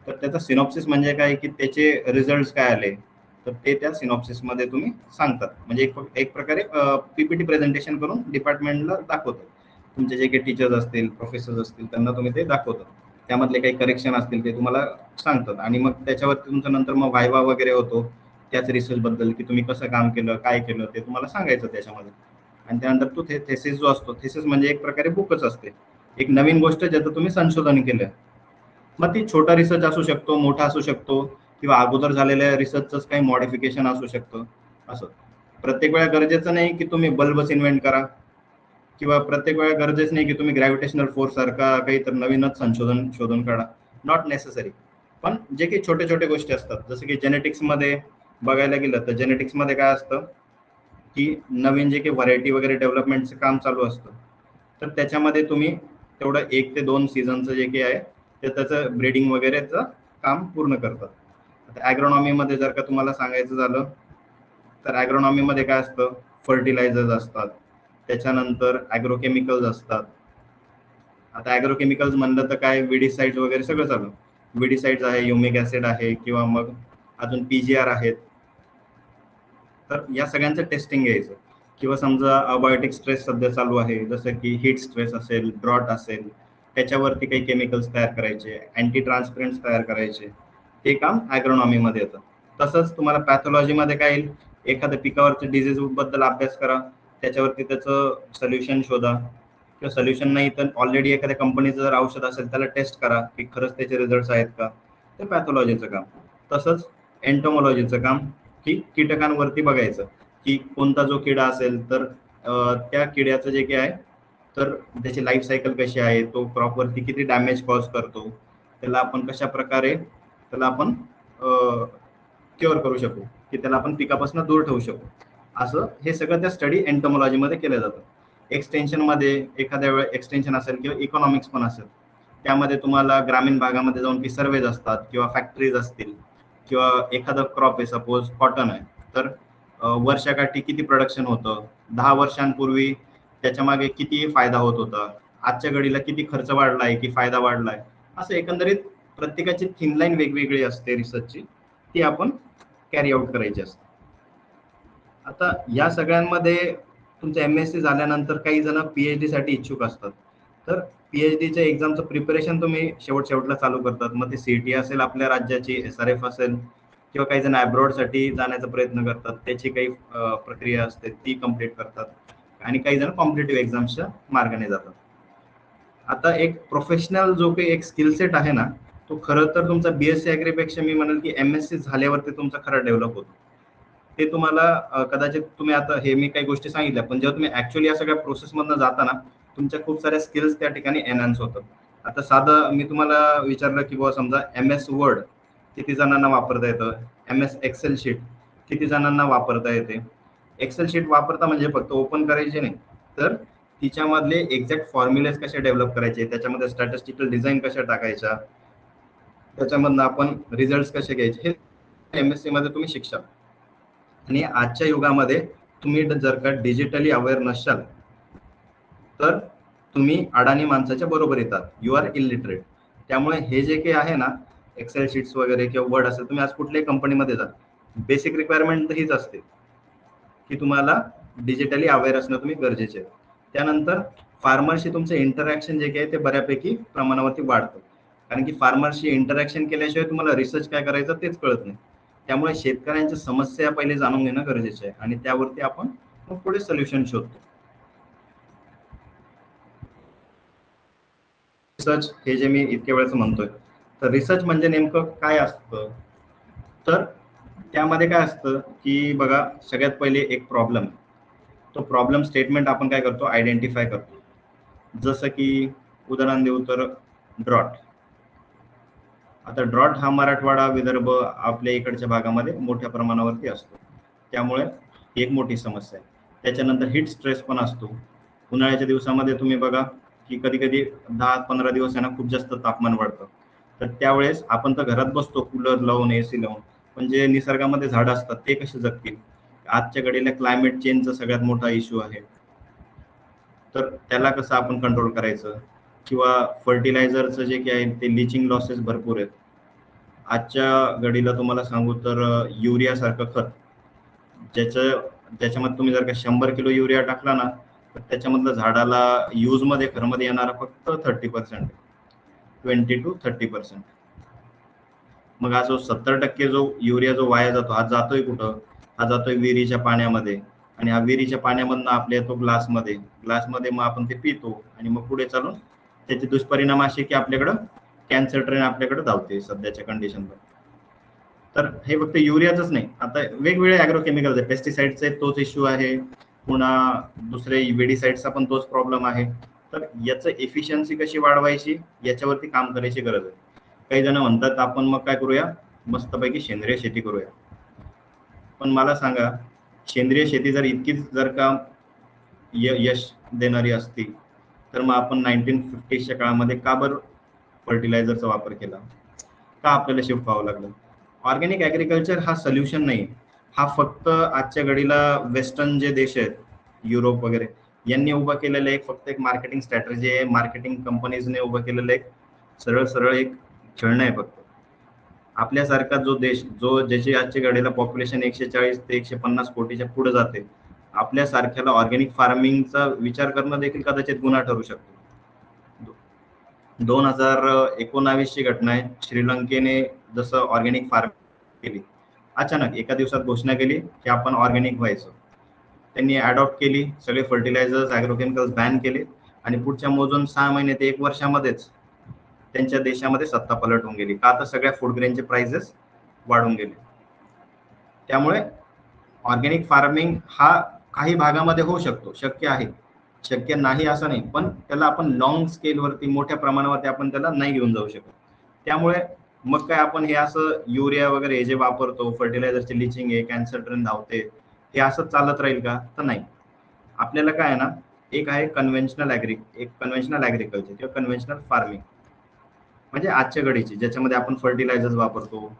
तर त्याचा सिनॉप्सिस म्हणजे काय की त्याचे रिझल्ट काय आले तर ते त्या सिनॉप्सिस मध्ये तुम्ही सांगतात. म्हणजे एक प्रकारे PPT प्रेझेंटेशन करून डिपार्टमेंटला दाखवतात. तुमचे जे काही टीचर्स असतील, प्रोफेसर्स असतील त्यांना तुम्ही ते दाखवतात. त्यामधले काही करेक्शन असतील ते तुम्हाला सांगतात आणि मग त्याच्यावरती तुमचं नंतर मग व्हायवा वगैरे होतो त्याच रिसर्च बद्दल की तुम्ही कसं काम केलं, काय केलं ते तुम्हाला सांगायचं त्याच्यामध्ये. आणि त्यानंतर तो थेसिस जो असतो, थेसिस म्हणजे एक प्रकारे बुकच असते, एक नवीन गोष्ट ज्याचं तुम्ही संशोधन केलं. मग ती छोटा रिसर्च असू शकतो, मोठा असू शकतो किंवा अगोदर झालेल्या रिसर्चच काही मॉडिफिकेशन असू शकतं. असं प्रत्येक वेळा गरजेचं नाही की तुम्ही बल्बच इन्व्हेंट करा किंवा प्रत्येक वेळा गरजेचं नाही की तुम्ही ग्रॅव्हिटेशनल फोर्स सारखा काही तर नवीनच शोधून काढा. Not necessary. पण जे काही छोटे छोटे गोष्टी असतात, जसं की जेनेटिक्समध्ये बघायला गेलं तर जेनेटिक्समध्ये काय असतं की नवीन जे काही व्हरायटी वगैरे डेव्हलपमेंटचं काम चालू असतं, तर त्याच्यामध्ये तुम्ही तेवढं 1 ते 2 सीझनचं जे काही आहे ते त्याचं ब्रीडिंग वगैरेचं काम पूर्ण करतात. आता ॲग्रोनॉमीमध्ये जर का तुम्हाला सांगायचं झालं तर ॲग्रोनॉमीमध्ये काय असतं, फर्टिलायझर्स असतात, त्याच्यानंतर ॲग्रोकेमिकल्स असतात. आता ॲग्रोकेमिकल्स म्हणलं तर काय विडीसाइड्स वगैरे सगळं चालू. विडीसाइड्स आहे, ह्युमिक ॲसिड आहे किंवा मग अजून PGR आहेत. तर या सगळ्यांचं टेस्टिंग घ्यायचं. किंवा समजा अबायोटिक स्ट्रेस सध्या चालू आहे, जसं की हीट स्ट्रेस असेल, ड्रॉट असेल, त्याच्यावरती काही केमिकल्स तयार करायचे, अँटी ट्रान्सपरंट्स तयार करायचे, ते काम ॲग्रोनॉमीमध्ये येतं. तसंच तुम्हाला पॅथॉलॉजीमध्ये काय येईल, एखाद्या पिकावरच्या डिझीज बद्दल अभ्यास करा, त्याच्यावरती त्याचं सोल्युशन शोधा किंवा सोल्युशन नाही तर ऑलरेडी एखाद्या कंपनीचं जर औषध असेल त्याला टेस्ट करा की खरंच त्याचे रिझल्ट्स आहेत का. ते पॅथॉलॉजीचं काम. तसंच एंटोमॉलॉजीचं काम की कीटकांवरती बघायचं की कोणता जो किडा असेल तर त्या किड्याचं जे काय आहे तर त्याची लाईफ सायकल कशी आहे, तो क्रॉपवरती किती डॅमेज कॉज करतो, त्याला आपण कशा प्रकारे त्याला आपण क्युअर करू शकू, की त्याला आपण पिकापासून दूर ठेवू शकू. असं हे सगळं त्या स्टडी एंटोमॉलॉजीमध्ये केलं जातं. एक्सटेन्शनमध्ये एखाद्या वेळ एक्सटेन्शन असेल किंवा इकॉनॉमिक्स पण असेल, त्यामध्ये तुम्हाला ग्रामीण भागामध्ये जाऊन की सर्वेज असतात किंवा फॅक्टरीज असतील किंवा एखादा क्रॉप आहे, सपोज कॉटन आहे, तर वर्षाकाठी किती प्रोडक्शन होतं, 10 वर्षांपूर्वी त्याच्या मागे किती फायदा होत होता, आजच्या घडीला किती खर्च वाढलाय की फायदा वाढलाय, असं एकंदरीत प्रत्येकाची थिनलाईन वेगवेगळी असते रिसर्चची, ती आपण कॅरी आउट करायची असते. आता या सगळ्यांमध्ये तुमचं MSc झाल्यानंतर काही जण PhD साठी इच्छुक असतात, तर PhDच्या एक्झामचं प्रिपरेशन तुम्ही शेवटला चालू करतात. मग ते CET असेल आपल्या राज्याची, SRF असेल किंवा काही जण अब्रॉड साठी जाण्याचा प्रयत्न करतात, त्याची काही प्रक्रिया असते ती कम्प्लीट करतात आणि काही जण कॉम्पिटेटिव्ह एक्झाम्सच्या मार्गाने जातात. आता एक प्रोफेशनल जो काही एक स्किल सेट आहे ना, तो खरं तर तुमचा BSc ॲग्रीपेक्षा मी म्हणेल की MSc झाल्यावरती तुमचा खरा डेव्हलप होतो. ते तुम्हाला कदाचित तुम्ही आता हे मी काही गोष्टी सांगितल्या, पण जेव्हा तुम्ही ऍक्च्युअली या सगळ्या प्रोसेसमधनं जाताना तुमच्या खूप साऱ्या स्किल्स त्या ठिकाणी एनहान्स होतात. आता साधं मी तुम्हाला विचारलं की बाबा समजा MS वर्ड किती जणांना वापरता येतं, MS एक्सेल शीट किती जणांना वापरता येते. एक्सेल शीट वापरता म्हणजे फक्त ओपन करायचे नाही, तर तिच्यामधले एक्झॅक्ट फॉर्म्युलेज कसे डेव्हलप करायचे, त्याच्यामध्ये स्टॅटिस्टिकल डिझाईन कशा टाकायच्या, त्याच्यामधनं आपण रिझल्ट कसे घ्यायचे, हे MSc मध्ये तुम्ही शिक्षाल. आणि आजच्या युगामध्ये तुम्ही जर का डिजिटली अवेअर नसाल तर तुम्ही अडाणी माणसाच्या बरोबर येतात, यू आर इलिटरेट. त्यामुळे हे जे काही आहे ना, एक्सेल शीट्स वगैरे किंवा वर्ड असेल, तुम्ही आज कुठल्याही कंपनीमध्ये जा, बेसिक रिक्वायरमेंट हीच असते की तुम्हाला डिजिटली अवेअर असणं तुम्ही गरजेचे आहे. त्यानंतर फार्मरशी तुमचं इंटरॅक्शन जे काही ते बऱ्यापैकी प्रमाणावरती वाढतं, कारण की फार्मरशी इंटरॅक्शन केल्याशिवाय तुम्हाला रिसर्च काय करायचं तेच कळत नाही. त्यामुळे शेतकऱ्यांच्या समस्या पहिले जाणून घेणं गरजेचं आहे आणि त्यावरती आपण मग पुढे सोल्युशन शोधतो. रिसर्च हे जे मी इतक्या वेळेस म्हणतोय, तर रिसर्च म्हणजे नेमकं काय असतं, तर त्यामध्ये काय असतं की बघा, सगळ्यात पहिले एक प्रॉब्लेम, तो प्रॉब्लेम स्टेटमेंट आपण काय करतो, आयडेंटिफाय करतो. जसं की उदाहरण देऊ तर ड्रॉट. आता ड्रॉट हा मराठवाडा, विदर्भ आपल्या इकडच्या भागामध्ये मोठ्या प्रमाणावरती असतो, त्यामुळे एक मोठी समस्या आहे. त्याच्यानंतर हीट स्ट्रेस पण असतो. उन्हाळ्याच्या दिवसामध्ये तुम्ही बघा की कधी कधी 10-15 दिवस आहे ना खूप जास्त तापमान वाढतं, तर त्यावेळेस आपण तर घरात बसतो कूलर लावून, AC लावून, पण जे निसर्गामध्ये झाडं असतात ते कसे जगतील. आजच्या घडीला क्लायमेट चेंजचा सगळ्यात मोठा इश्यू आहे, तर त्याला कसं आपण कंट्रोल करायचं. किंवा फर्टिलायझरचं जे काही आहे ते लिचिंग लॉसेस भरपूर आहेत आजच्या घडीला. तुम्हाला सांगू तर युरिया सारखं खत, ज्याच्यामध्ये तुम्ही जर का 100 किलो युरिया टाकला ना, तर त्याच्यामधलं झाडाला यूज मध्ये खरमध्ये येणारा फक्त 30%, 20-30%. मग हा जो 70% जो युरिया जो वाया जातो, हा जातोय कुठं, हा जातोय विहिरीच्या पाण्यामध्ये, आणि हा विहिरीच्या पाण्यामधनं आपल्या येतो ग्लासमध्ये मग आपण ते पितो आणि मग पुढे चालून त्याचे दुष्परिणाम असे की आपल्याकडं कॅन्सर ट्रेन आपल्याकडे धावते सध्याच्या कंडिशनवर. तर हे फक्त युरियाच नाही, आता वेगवेगळे ॲग्रोकेमिकल्स आहे, पेस्टिसाइडचे तोच इश्यू आहे, पुन्हा दुसरे वेडीसाइडचा पण तोच प्रॉब्लेम आहे. तर याचं एफिशियन्सी कशी वाढवायची याच्यावरती काम करायची गरज आहे. काही जण म्हणतात आपण मग काय करूया, मस्तपैकी सेंद्रिय शेती करूया. पण मला सांगा, सेंद्रिय शेती जर इतकीच जर का यश देणारी असती, तर मग आपण 1950च्या काळामध्ये का बरं फर्टिलायझरचा वापर केला, का आपल्याला शिफ्ट व्हावं लागलं. ऑर्गॅनिक ॲग्रिकल्चर हा सोल्युशन नाही, हा फक्त आजच्या घडीला वेस्टर्न जे देश आहेत, युरोप वगैरे, यांनी उभा केलेलं एक फक्त एक मार्केटिंग स्ट्रॅटेजी आहे, मार्केटिंग कंपनीजने उभं केलेलं एक सरळ एक खेळणं आहे फक्त. आपल्यासारखा जो देश, ज्याची आजच्या घडीला पॉप्युलेशन 140 ते 150 कोटीच्या पुढे जाते, आपल्यासारख्याला ऑर्गॅनिक फार्मिंगचा विचार करणं देखील कदाचित गुन्हा ठरू शकतो. 2019 ची घटना आहे, श्रीलंकेने जसं ऑर्गॅनिक फार्मिंग केली, अचानक एका दिवसात घोषणा केली की आपण ऑर्गॅनिक व्हायचं. त्यांनी अडॉप्ट केली, सगळे फर्टिलायझर्स, ॲग्रोकेमिकल्स बॅन केले, आणि पुढच्या मोजून 6 महिने ते 1 वर्षामध्येच त्यांच्या देशामध्ये सत्ता पलट होऊन गेली. का तर सगळ्या फूड ग्रेनचे प्राइसेस वाढून गेले. त्यामुळे ऑर्गॅनिक फार्मिंग हा काही भागामध्ये होऊ शकतो, शक्य आहे, शक्य नाही असं नाही, पण त्याला आपण लॉंग स्केलवरती मोठ्या प्रमाणावरती आपण त्याला नाही घेऊन जाऊ शकत. त्यामुळे मग काय आपण हे असं युरिया वगैरे हे जे वापरतो, फर्टिलायझरचे लिचिंग आहे, कॅन्सर ट्रेन धावते, हे असं चालत राहील का? तर नाही. आपल्याला काय आहे ना, एक आहे कन्व्हेन्शनल ऍग्रिकल्चर किंवा कन्व्हेन्शनल फार्मिंग, म्हणजे आजच्या घडीची, ज्याच्यामध्ये आपण फर्टिलायझर्स वापरतो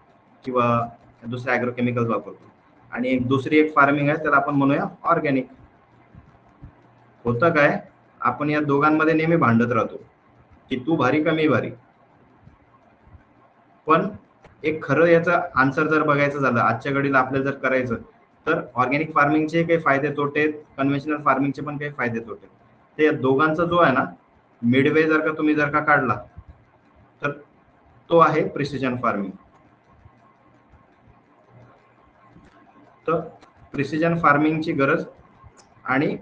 किंवा दुसरे ॲग्रोकेमिकल्स वापरतो. आणि दुसरी एक फार्मिंग आहे, त्याला आपण म्हणूया ऑर्गॅनिक. होतं काय, आपण या दोघांमध्ये नेहमी भांडत राहतो की तू भारी का मी भारी. पण एक खरं याचा आन्सर जर बघायचं झालं आजच्या घडीला आपल्याला जर करायचं, तर ऑर्गॅनिक फार्मिंगचे काही फायदे तोटे, कन्व्हेन्शनल फार्मिंगचे पण काही फायदे तोटे. ते दोघांचा जो आहे ना मिडवे जर का तुम्ही जर का काढला तर तो आहे प्रिसिजन फार्मिंग. तर प्रिसिजन फार्मिंगची गरज आणि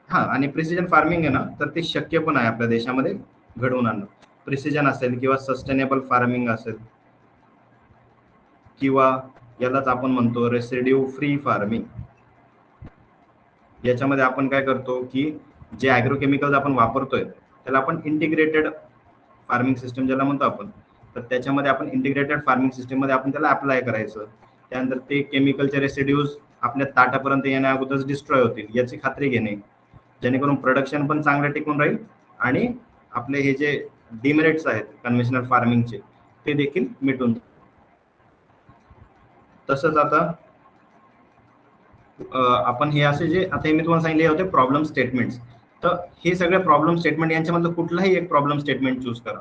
आणि प्रिसिजन फार्मिंग आहे ना, तर ते शक्य पण आहे आपल्या देशामध्ये घडवून आणणं. प्रिसिजन असेल किंवा सस्टेनेबल फार्मिंग असेल किंवा यालाच आपण म्हणतो रेसिड्यू फ्री फार्मिंग. याच्यामध्ये आपण काय करतो की जे ॲग्रोकेमिकल्स आपण वापरतोय त्याला आपण इंटिग्रेटेड फार्मिंग सिस्टम ज्याला म्हणतो आपण, तर त्याच्यामध्ये आपण इंटिग्रेटेड फार्मिंग सिस्टम मध्ये आपण त्याला अप्लाय करायचं. त्यानंतर ते केमिकलचे रेसिड्यूज आपल्या ताटापर्यंत येण्या अगोदरच डिस्ट्रॉय होतील याची खात्री घेणे, जेणेकरून प्रोडक्शन पण चांगलं टिकून राहील आणि आपले हे जे डिमेरिट्स आहेत कन्व्हेन्शनल फार्मिंगचे ते देखील मिटून. तसंच आता आपण हे असे जे आता मी तुम्हाला सांगितले होते प्रॉब्लेम स्टेटमेंट्स, तर हे सगळे प्रॉब्लेम स्टेटमेंट यांच्यामधलं कुठलाही एक प्रॉब्लेम स्टेटमेंट चूज करा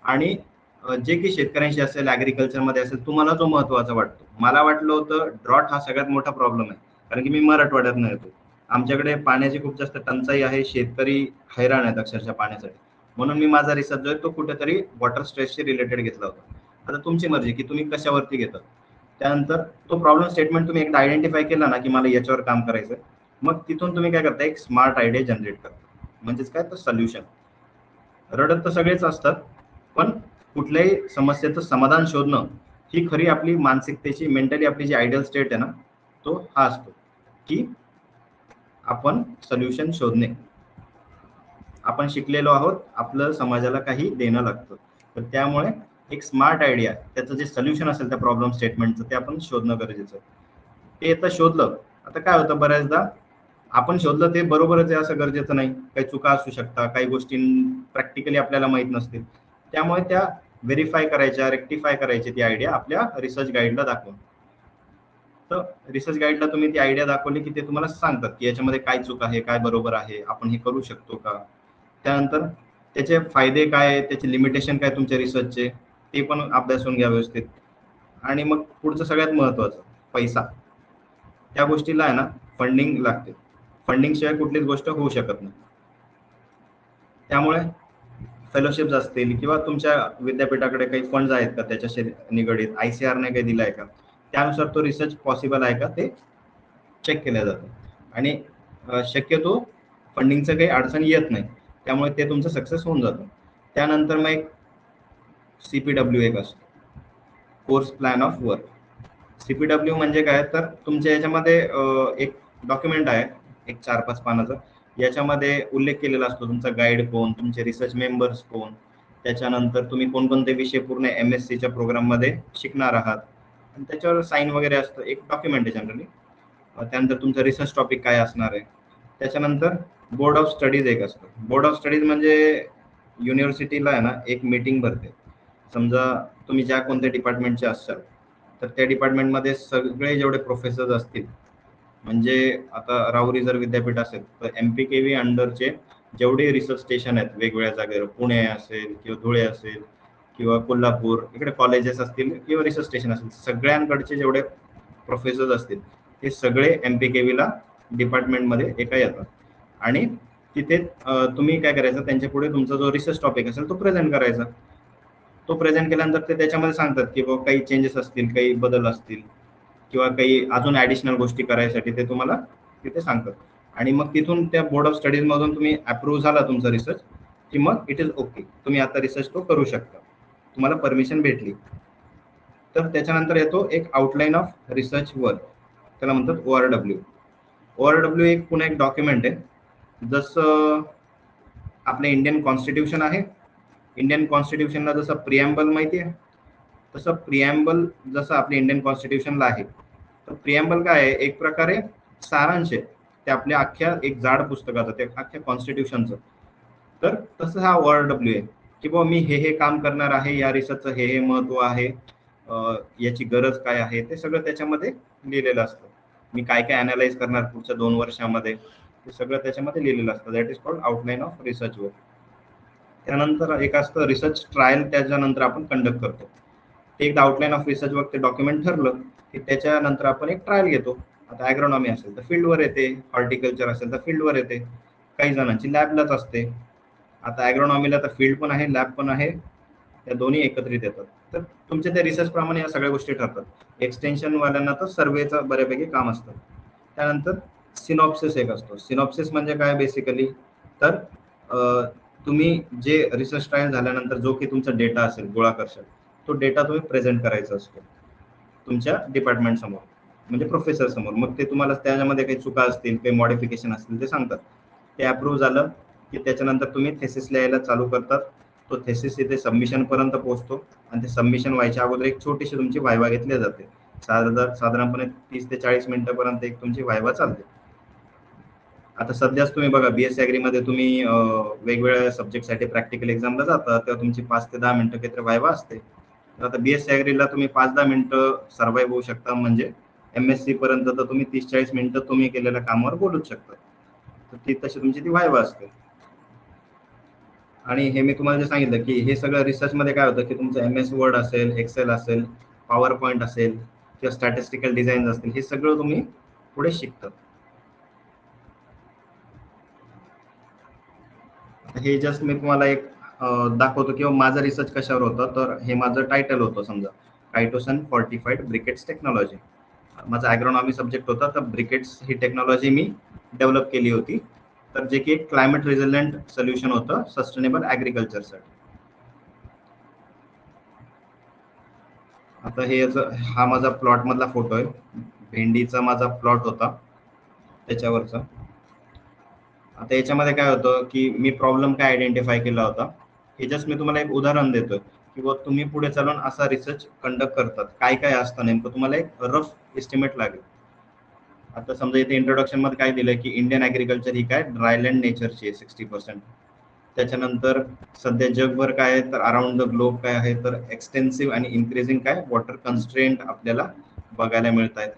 आणि जे की शेतकऱ्यांशी असेल, ॲग्रिकल्चरमध्ये असेल, तुम्हाला जो महत्त्वाचा वाटतो. मला वाटलं होतं ड्रॉट हा सगळ्यात मोठा प्रॉब्लेम आहे, कारण की मी मराठवाड्यातनं येतो, आमच्याकडे पाण्याची खूप जास्त टंचाई आहे, शेतकरी हैराण आहेत अक्षरशः पाण्यासाठी. म्हणून मी माझा रिसर्च जो आहे तो कुठेतरी वॉटर स्ट्रेसशी रिलेटेड घेतला होता. आता तुमची मर्जी की तुम्ही कशावरती घेतात. त्यानंतर तो प्रॉब्लेम स्टेटमेंट तुम्ही एकदा आयडेंटिफाय केला ना की मला याच्यावर काम करायचं, मग तिथून तुम्ही काय करता, एक स्मार्ट आयडिया जनरेट करता. म्हणजेच काय, तर सोल्युशन. रडत तर सगळेच असतात, पण कुठल्याही समस्येचं समाधान शोधणं ही खरी आपली मानसिकतेची, मेंटली आपली जी आयडियल स्टेट आहे ना, तो हा असतो की आपण सोल्युशन शोधणे. आपण शिकलेलो आहोत, आपलं समाजाला काही देणं लागतं, तर त्यामुळे एक स्मार्ट आयडिया, त्याचं जे सोल्युशन असेल त्या प्रॉब्लेम स्टेटमेंटचं, ते आपण शोधणं गरजेचं आहे. ते आता शोधलं, आता काय होतं बऱ्याचदा आपण शोधलं ते बरोबरच आहे असं गरजेचं नाही, काही चुका असू शकतात, काही गोष्टी प्रॅक्टिकली आपल्याला माहित नसतील, त्यामुळे त्या व्हेरीफाय करायच्या, रेक्टिफाय करायची ती आयडिया आपल्या रिसर्च गाईडला दाखवून. तर रिसर्च गाईडला तुम्ही ती आयडिया दाखवली की ते तुम्हाला सांगतात की याच्यामध्ये काय चूक आहे, काय बरोबर आहे, आपण हे करू शकतो का. त्यानंतर त्याचे फायदे काय, त्याचे लिमिटेशन काय तुमच्या रिसर्चचे, ते पण अभ्यासून घ्या व्यवस्थित. आणि मग पुढचं सगळ्यात महत्त्वाचं, पैसा. त्या गोष्टीला आहे ना फंडिंग लागते, फंडिंग शिवाय कुठलीच गोष्ट होऊ शकत नाही. त्यामुळे फेलोशिप्स असतील किंवा तुमच्या विद्यापीठाकडे काही फंड्स आहेत का त्याच्याशी निगडीत, ICAR ने काही दिलाय का, त्यानुसार तो रिसर्च पॉसिबल आहे का ते चेक केलं जातं. आणि शक्यतो फंडिंगचं काही अडचण येत नाही, त्यामुळे ते तुमचं सक्सेस होऊन जातं. त्यानंतर मग एक CPW एक असतो, course plan of work. CPW म्हणजे काय, तर तुमच्या याच्यामध्ये एक डॉक्युमेंट आहे, एक 4-5 पानाचं, याच्यामध्ये उल्लेख केलेला असतो तुमचा गाईड कोण, तुमचे रिसर्च मेंबर्स कोण, त्याच्यानंतर तुम्ही कोणकोणते विषय पूर्ण MSCच्या प्रोग्राममध्ये शिकणार आहात, आणि त्याच्यावर साईन वगैरे असतं, एक डॉक्युमेंट आहे जनरली. त्यानंतर तुमचं रिसर्च टॉपिक काय असणार आहे. त्याच्यानंतर बोर्ड ऑफ स्टडीज एक असतं. बोर्ड ऑफ स्टडीज म्हणजे युनिव्हर्सिटीला आहे ना एक मीटिंग भरते. समजा तुम्ही ज्या कोणत्या डिपार्टमेंटचे असाल, तर त्या डिपार्टमेंटमध्ये सगळे जेवढे प्रोफेसर्स असतील, म्हणजे आता राहुरी जर विद्यापीठ असेल तर MPKV अंडरचे जेवढे रिसर्च स्टेशन आहेत वेगवेगळ्या जागेवर, पुणे असेल किंवा धुळे असेल किंवा कोल्हापूर, इकडे कॉलेजेस असतील किंवा रिसर्च स्टेशन असेल, सगळ्यांकडचे जेवढे प्रोफेसर्स असतील ते सगळे MPKVला डिपार्टमेंटमध्ये एका येतात. आणि तिथे तुम्ही काय करायचं, त्यांच्या पुढे तुमचा जो रिसर्च टॉपिक असेल तो प्रेझेंट करायचा. तो प्रेझेंट केल्यानंतर ते त्याच्यामध्ये सांगतात की बाबा काही चेंजेस असतील, काही बदल असतील किंवा काही अजून ॲडिशनल गोष्टी करायसाठी ते तुम्हाला तिथे सांगतात. आणि मग तिथून त्या बोर्ड ऑफ स्टडीज मधून तुम्ही अप्रूव्ह झाला तुमचा रिसर्च की मग इट इज ओके, तुम्ही आता रिसर्च तो करू शकता. तुम्हाला परमिशन भेटली. तर त्याच्यानंतर येतो एक आउटलाईन ऑफ रिसर्च वर्क, त्याला म्हणतात ORW. ORW एक पुन्हा एक डॉक्युमेंट आहे. जसं आपलं इंडियन कॉन्स्टिट्यूशन आहे, इंडियन कॉन्स्टिट्यूशनला जसं प्रिॲम्बल माहिती आहे, तसं प्रिॲम्बल जसं आपल्या इंडियन कॉन्स्टिट्यूशनला आहे. तर प्रिॲम्बल काय आहे, एक प्रकारे सारांश आहे ते आपल्या अख्ख्या एक जाड पुस्तकाचं, ते अख्ख्या कॉन्स्टिट्यूशनचं. तर तसं हा ORW आहे की बाबा मी हे काम करणार आहे, या रिसर्चचं हे महत्व आहे, याची गरज काय आहे, ते सगळं त्याच्यामध्ये लिहिलेलं असतं. मी काय काय अनालाइज करणार पुढच्या 2 वर्षामध्ये, ते सगळं त्याच्यामध्ये लिहिलेलं असतं. That is called outline of research work. त्यानंतर एक असतं रिसर्च ट्रायल, त्याच्यानंतर आपण कंडक्ट करतो. एकदा आउटलाईन ऑफ रिसर्च वर्क ते डॉक्युमेंट ठरलं की त्याच्यानंतर आपण एक ट्रायल घेतो. आता ॲग्रोनॉमी असेल तर फील्डवर येते, हॉर्टिकल्चर असेल तर फील्डवर येते, काही जणांची लॅबलाच असते. आता ॲग्रोनॉमीला तर फील्ड पण आहे, लॅब पण आहे, त्या दोन्ही एकत्रित येतात. तर तुमच्या त्या रिसर्च प्रमाणे या सगळ्या गोष्टी ठरतात. एक्सटेन्शन वाल्यांना तर सर्वेचं बऱ्यापैकी काम असतं. त्यानंतर सिनॉप्सिस एक असतो. सिनॉप्सिस म्हणजे काय बेसिकली, तर तुम्ही जे रिसर्च ट्रायल झाल्यानंतर जो की तुमचा डेटा असेल गोळा करशाल, तो डेटा तुम्ही प्रेझेंट करायचा असतो तुमच्या डिपार्टमेंट समोर, म्हणजे प्रोफेसर समोर. मग ते तुम्हाला त्याच्यामध्ये काही चुका असतील, काही मॉडिफिकेशन असतील ते सांगतात. ते अप्रूव्ह झालं की त्याच्यानंतर तुम्ही थेसिस लिहायला चालू करतात. तो थेसिस इथे सबमिशन पर्यंत पोहोचतो आणि ते सबमिशन व्हायच्या अगोदर एक छोटीशी तुमची वायवा घेतली जाते. साधारणपणे 30 ते 40 मिनिटापर्यंत एक तुमची वायवा चालते. आता सध्याच तुम्ही बघा BSc ॲग्री मध्ये तुम्ही वेगवेगळ्या सब्जेक्टसाठी प्रॅक्टिकल एक्झामला जाता, तेव्हा तुमची 5 ते 10 मिनिटं काहीतरी वायवा असते. तर आता BSc ॲग्रीला तुम्ही 5-10 मिनिटं सर्व्हाइव्ह होऊ शकता, म्हणजे MSc पर्यंत तर तुम्ही 30-40 मिनिटं तुम्ही केलेल्या कामावर बोलूच शकता. तर ती तशी तुमची ती वायवा असते. आणि हे मी तुम्हाला जे सांगितलं की हे सगळं रिसर्चमध्ये काय होतं की तुमचं MS वर्ड असेल, एक्सेल असेल, पॉवर पॉईंट असेल किंवा स्टॅटिस्टिकल डिझाईन असतील, हे सगळं तुम्ही पुढे शिकतात. हे जस्ट मी तुम्हाला एक दाखवतो किंवा माझा रिसर्च कशावर होता. तर हे माझं टायटल होतं, समजा कायटोसन फॉर्टिफाईड ब्रिकेट्स टेक्नॉलॉजी. माझा ॲग्रोनॉमी सब्जेक्ट होता, तर ब्रिकेट्स ही टेक्नॉलॉजी मी डेव्हलप केली होती. तर जे की एक क्लायमेट रिझिलियंट सोल्युशन होतं सस्टेनेबल ॲग्रिकल्चरसाठी. आता हा माझा प्लॉट मधला फोटो आहे, भेंडीचा माझा प्लॉट होता त्याच्यावरचा. आता याच्यामध्ये काय होतं की मी प्रॉब्लेम काय आयडेंटिफाय केला होता, हे जस्ट मी तुम्हाला एक उदाहरण देतोय की तुम्ही पुढे चालून असा रिसर्च कंडक्ट करतात, काय काय असतं नेमकं तुम्हाला एक रफ एस्टिमेट लागेल. आता समजा इथे इंट्रोडक्शन मध्ये काय दिलंय की इंडियन ॲग्रिकल्चर ही काय ड्रायलँड नेचरची आहे 60%. त्याच्यानंतर सध्या जगभर काय आहे, तर अराउंड द ग्लोब काय आहे, तर एक्सटेन्सिव्ह आणि इन्क्रीजिंग काय वॉटर कन्स्ट्रेंट आपल्याला बघायला मिळत आहेत.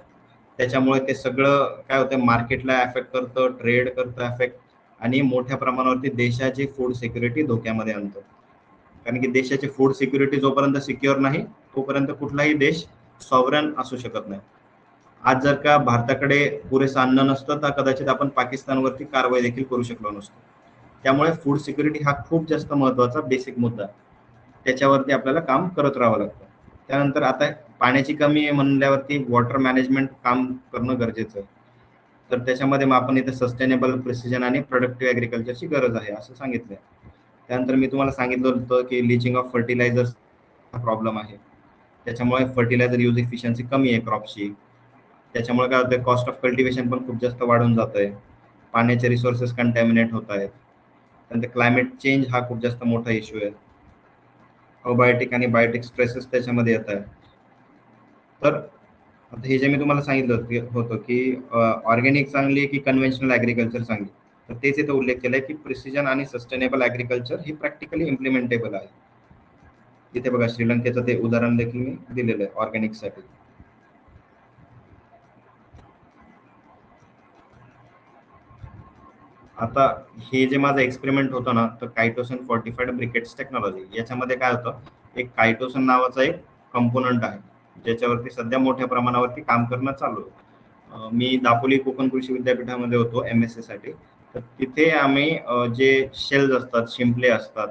त्याच्यामुळे ते सगळं काय होतं, मार्केटला अफेक्ट करतं, ट्रेड करतं अफेक्ट, आणि मोठ्या प्रमाणावरती देशाची फूड सिक्युरिटी धोक्यामध्ये आणतं. कारण की देशाची फूड सिक्युरिटी जोपर्यंत सिक्युअर नाही, तोपर्यंत कुठलाही देश सॉव्हरन असू शकत नाही. आज जर का भारताकडे पुरेसं अन्न नसतं, तर कदाचित आपण पाकिस्तानवरती कारवाई देखील करू शकलो नसतो. त्यामुळे फूड सिक्युरिटी हा खूप जास्त महत्त्वाचा बेसिक मुद्दा, त्याच्यावरती आपल्याला काम करत राहावं लागतं. त्यानंतर आता पाण्याची कमी आहे म्हणल्यावरती वॉटर मॅनेजमेंट काम करणं गरजेचं आहे. तर त्याच्यामध्ये मग आपण इथे सस्टेनेबल, प्रिसिजन आणि प्रोडक्टिव्ह ॲग्रिकल्चरची गरज आहे असं सांगितलंय. त्यानंतर मी तुम्हाला सांगितलं होतं की लिचिंग ऑफ फर्टिलायझर्स हा प्रॉब्लेम आहे. त्याच्यामुळे फर्टिलायझर यूज इफिशियन्सी कमी आहे क्रॉपची. त्याच्यामुळे काय होतं, कॉस्ट ऑफ कल्टिवेशन पण खूप जास्त वाढून जात आहे. पाण्याचे रिसोर्सेस कंटॅमिनेट होत आहेत. त्यानंतर क्लायमेट चेंज हा खूप जास्त मोठा इश्यू आहे. अबायोटिक आणि बायोटिक स्ट्रेसेस त्याच्यामध्ये येत आहे. तर आता हे जे मी तुम्हाला सांगितलं होतं की ऑर्गॅनिक चांगली आहे की कन्व्हेन्शनल ॲग्रिकल्चर चांगली, तर तेच इथं उल्लेख केलाय की प्रिसिजन आणि सस्टेनेबल ॲग्रिकल्चर ही प्रॅक्टिकली इम्प्लिमेंटेबल आहे. इथे बघा श्रीलंकेचं ते उदाहरण देखील मी दिलेलं आहे ऑर्गॅनिकसाठी. आता हे जे माझं एक्सपेरिमेंट होतं ना, तर कायटोसन फॉर्टिफाईड ब्रिकेट्स टेक्नॉलॉजी, याच्यामध्ये काय होतं, एक कायटोसन नावाचा एक कंपोनंट आहे ज्याच्यावरती सध्या मोठ्या प्रमाणावरती काम करणं चालू आहे. मी दापोली कोकण कृषी विद्यापीठामध्ये होतो MSc साठी. तर तिथे आम्ही जे शेल्स असतात, शिंपले असतात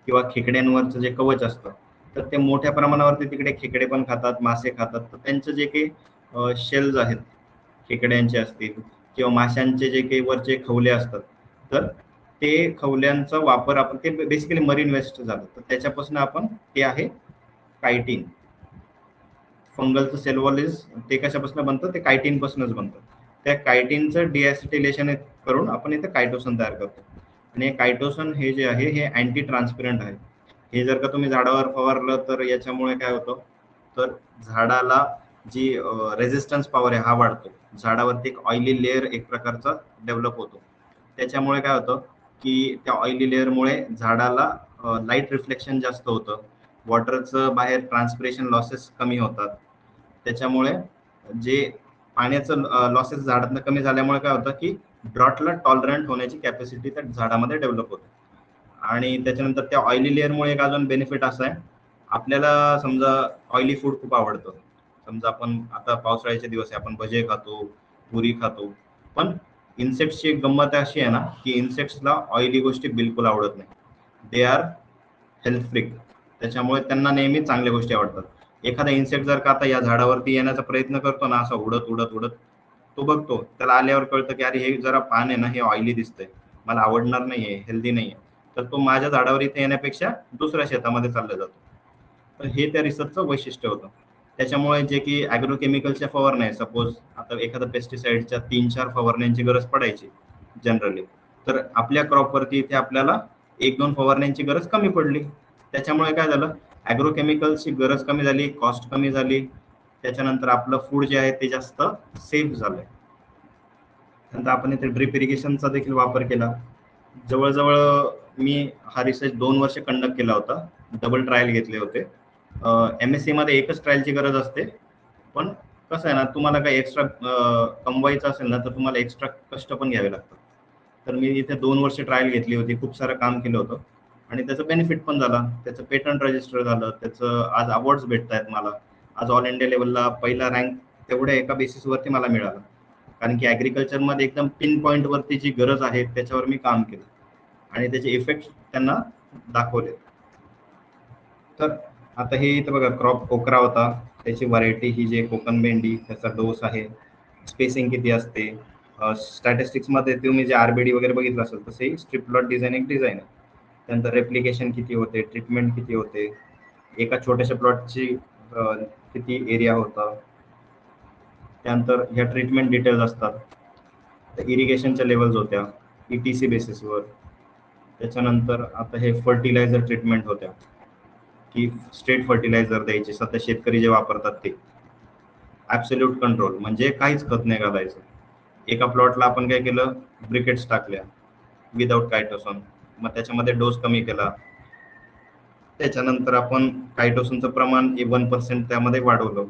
किंवा खेकड्यांवरचं जे कवच असतं, तर ते मोठ्या प्रमाणावरती तिकडे खेकडे पण खातात, मासे खातात. तर त्यांचं जे काही शेल्स आहेत, खेकड्यांचे असतील किंवा माशांचे जे काही वरचे खवले असतात, तर ते खवल्यांचा वापर आपण, ते बेसिकली मरीन वेस्ट झालं, तर त्याच्यापासून आपण ते आहे कायटिन. फंगलचं सेल वॉल ते कशापासून बनतं, ते कायटिन पासूनच बनतं. त्या कायटिनचं डिॲसिटिलेशन करून आपण इथे कायटोसन तयार करतो. आणि कायटोसन हे जे आहे हे अँटी ट्रान्सपरंट आहे. हे जर का तुम्ही झाडावर फवारलं तर याच्यामुळे काय होतं, तर झाडाला जी रेझिस्टन्स पॉवर आहे हा वाढतो. झाडावरती एक ऑइली लेअर एक प्रकारचा डेव्हलप होतो. त्याच्यामुळे काय होतं की त्या ऑइली लेअरमुळे झाडाला लाईट रिफ्लेक्शन जास्त होतं, वॉटरचं बाहेर ट्रान्सपिरेशन लॉसेस कमी होतात. त्याच्यामुळे जे पाण्याचं लॉसेस झाडातनं कमी झाल्यामुळे काय होतं की ड्रॉटला टॉलरंट होण्याची कॅपॅसिटी त्या झाडामध्ये डेव्हलप होते. आणि त्याच्यानंतर त्या ऑइली लेअरमुळे एक अजून बेनिफिट असं आहे, आपल्याला समजा ऑइली फूड खूप आवडतं. समजा आपण आता पावसाळ्याचे दिवस आहे, आपण भजे खातो, पुरी खातो, पण इन्सेक्ट्सची गंमत अशी आहे ना की इन्सेक्ट्सला ऑइली गोष्टी बिलकुल आवडत नाही. They our health freak. त्याच्यामुळे त्यांना नेहमी चांगल्या गोष्टी आवडतात. एखादा इन्सेक्ट जर का आता या झाडावरती येण्याचा प्रयत्न करतो ना, असं उडत उडत उडत, तो बघतो, त्याला आल्यावर कळतं की अरे हे जरा पान आहे ना, हे ऑइली दिसतंय, मला आवडणार नाहीये, हेल्दी नाहीये, तर तो माझ्या झाडावर इथे येण्यापेक्षा दुसऱ्या शेतामध्ये चालला जातो. तर हे त्या रिसर्चचं वैशिष्ट्य होतं. त्याच्यामुळे जे की ॲग्रोकेमिकलच्या फवारण्या आहे, सपोज आता एखाद्या पेस्टिसाइडच्या 3-4 फवारण्यांची गरज पडायची जनरली, तर आपल्या क्रॉपवरती इथे आपल्याला 1-2 फवारण्यांची गरज कमी पडली. त्याच्यामुळे काय झालं, ॲग्रोकेमिकल्सची गरज कमी झाली, कॉस्ट कमी झाली. त्याच्यानंतर आपलं फूड जे आहे ते जास्त सेफ झालंय. नंतर आपण इथे ड्रिप इरिगेशनचा देखील वापर केला. जवळजवळ मी हा रिसर्च 2 वर्ष कंडक्ट केला होता. डबल ट्रायल घेतले होते. MSc मध्ये एकच ट्रायलची गरज असते, पण कसं आहे ना, तुम्हाला काही एक्स्ट्रा कमवायचं असेल ना, तर तुम्हाला एक्स्ट्रा कष्ट पण घ्यावे लागतात. तर मी इथे 2 वर्ष ट्रायल घेतली होती, खूप सारं काम केलं होतं आणि त्याचं बेनिफिट पण झाला. त्याचं पेटंट रजिस्टर झालं, त्याचं आज अवॉर्ड्स भेटत आहेत मला. आज ऑल इंडिया लेवलला पहिला रँक तेवढ्या एका बेसिसवरती मला मिळाला, कारण की ॲग्रिकल्चरमध्ये एकदम पिन पॉईंटवरती जी गरज आहे त्याच्यावर मी काम केलं आणि त्याचे इफेक्ट त्यांना दाखवले. तर आता हे इथं बघा, क्रॉप कोकरा होता, त्याची व्हरायटी ही जे कोकण भेंडी, त्याचा डोस आहे, स्पेसिंग किती असते. स्टॅटिस्टिक्समध्ये तुम्ही जे RBD वगैरे बघितलं असेल तसे स्ट्रिप प्लॉट डिझाईन एक डिझाईन आहे. त्यानंतर रेप्लिकेशन किती होते, ट्रीटमेंट किती होते, एका छोट्याशा प्लॉटची किती एरिया होता. त्यानंतर ह्या ट्रीटमेंट डिटेल्स असतात, इरिगेशनच्या लेवल्स होत्या ETC बेसिसवर. त्याच्यानंतर आता हे फर्टिलायझर ट्रीटमेंट होत्या की स्ट्रेट फर्टिलायझर द्यायचे, सध्या शेतकरी जे वापरतात ते. ॲब्सोल्यूट कंट्रोल म्हणजे काहीच खत नाही घालायचं. एका प्लॉटला आपण काय केलं, ब्रिकेट्स टाकल्या विदाउट कायटोसन, मग त्याच्यामध्ये डोस कमी केला. त्याच्यानंतर आपण कायटोसनचं प्रमाण 1% त्यामध्ये वाढवलं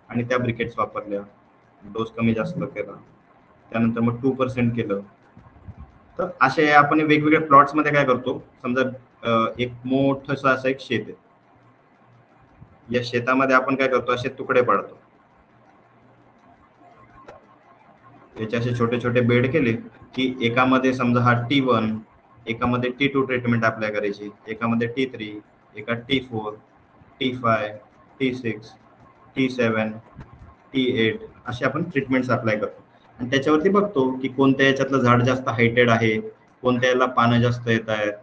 आणि त्या ब्रिकेट्स वापरल्या, डोस कमी जास्त केला. त्यानंतर मग 2% केलं. तर असे आपण वेगवेगळ्या प्लॉट्समध्ये काय करतो, समजा एक मोठंसं असं एक शेत आहे, या शेतामध्ये आपण काय करतो, असे तुकडे पाडतो, याचे असे छोटे छोटे बेड केले की एकामध्ये समजा हा T1, एकामध्ये T2 ट्रीटमेंट अप्लाय करायची, एकामध्ये T3, एका T4, T5, T6, T7, T8 असे आपण ट्रीटमेंट्स अप्लाय करतो. आणि त्याच्यावरती बघतो की कोणत्या याच्यातलं झाड जास्त हायटेड आहे, कोणत्या याला पानं जास्त येत आहेत.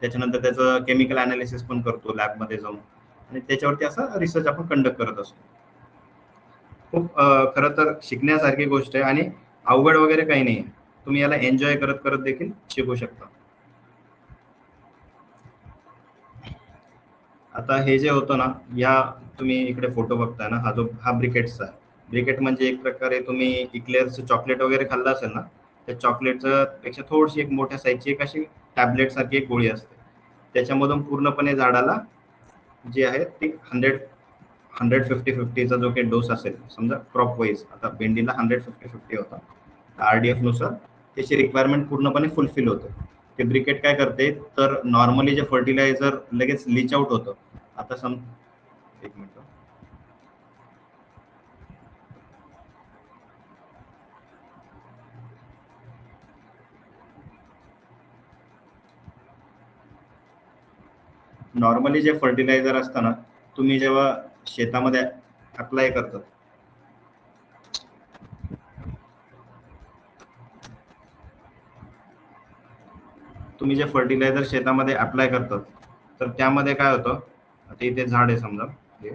त्याच्यानंतर त्याचं केमिकल अनालिसिस पण करतो लॅबमध्ये जाऊन आणि त्याच्यावरती असा रिसर्च आपण कंडक्ट करत असतो. खूप खरं तर शिकण्यासारखी गोष्ट आहे आणि अवघड वगैरे काही नाही. तुम्ही याला एन्जॉय करत करत देखील शिकू शकता. आता हे जे होतं ना, या तुम्ही इकडे फोटो बघताय ना, हा ब्रिकेट्सचा आहे. ब्रिकेट म्हणजे एक प्रकारे तुम्ही इक्लेअरचं चॉकलेट वगैरे खाल्लं असेल ना, त्या चॉकलेटचं पेक्षा थोडीशी एक मोठ्या साईजची एक अशी टॅबलेट सारखी एक गोळी असते. त्याच्यामधून पूर्णपणे झाडाला जे आहे ते 150-50चा जो काही डोस असेल, समजा क्रॉप वाईज, आता भेंडीला 150-50 होता, RDF नुसार त्याची रिक्वायरमेंट पूर्णपणे फुलफिल होते. ते ब्रिकेट काय करते, तर नॉर्मली जे फर्टिलायझर लगेच लीच आउट होतं. आता एक मिनिट, नॉर्मली जे फर्टिलायझर असतं ना, तुम्ही जेव्हा शेतामध्ये अप्लाय करतात, तुम्ही जे फर्टिलायझर शेतामध्ये अप्लाय करतात, तर त्यामध्ये काय होतं, आता इथे झाड आहे समजा, हे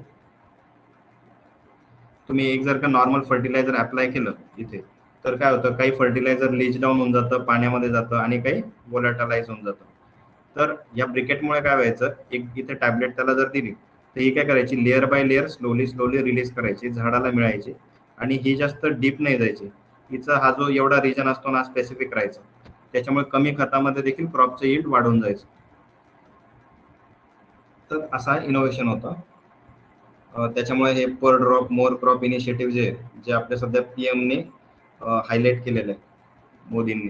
तुम्ही एक जर का नॉर्मल फर्टिलायझर अप्लाय केलं इथे, तर काय होतं, काही फर्टिलायझर लीच डाऊन होऊन जातं, पाण्यामध्ये जातं आणि काही वोलॅटलाइज होऊन जातं. तर या ब्रिकेटमुळे काय व्हायचं, एक इथे टॅबलेट त्याला जर दिली तर ही काय करायची, layer by layer slowly slowly release करायची, झाडाला मिळायची आणि ही जास्त डीप नाही जायची. हिचा हा जो एवढा रिजन असतो ना स्पेसिफिक राहायचा, त्याच्यामुळे कमी खतामध्ये देखील क्रॉपचं यील्ड वाढून जायचं. तर असा इनोव्हेशन होता. त्याच्यामुळे हे पर ड्रॉप मोर क्रॉप इनिशिएटिव्ह जे आपल्या सध्या पीएमने हायलाइट केलेलं आहे मोदींनी,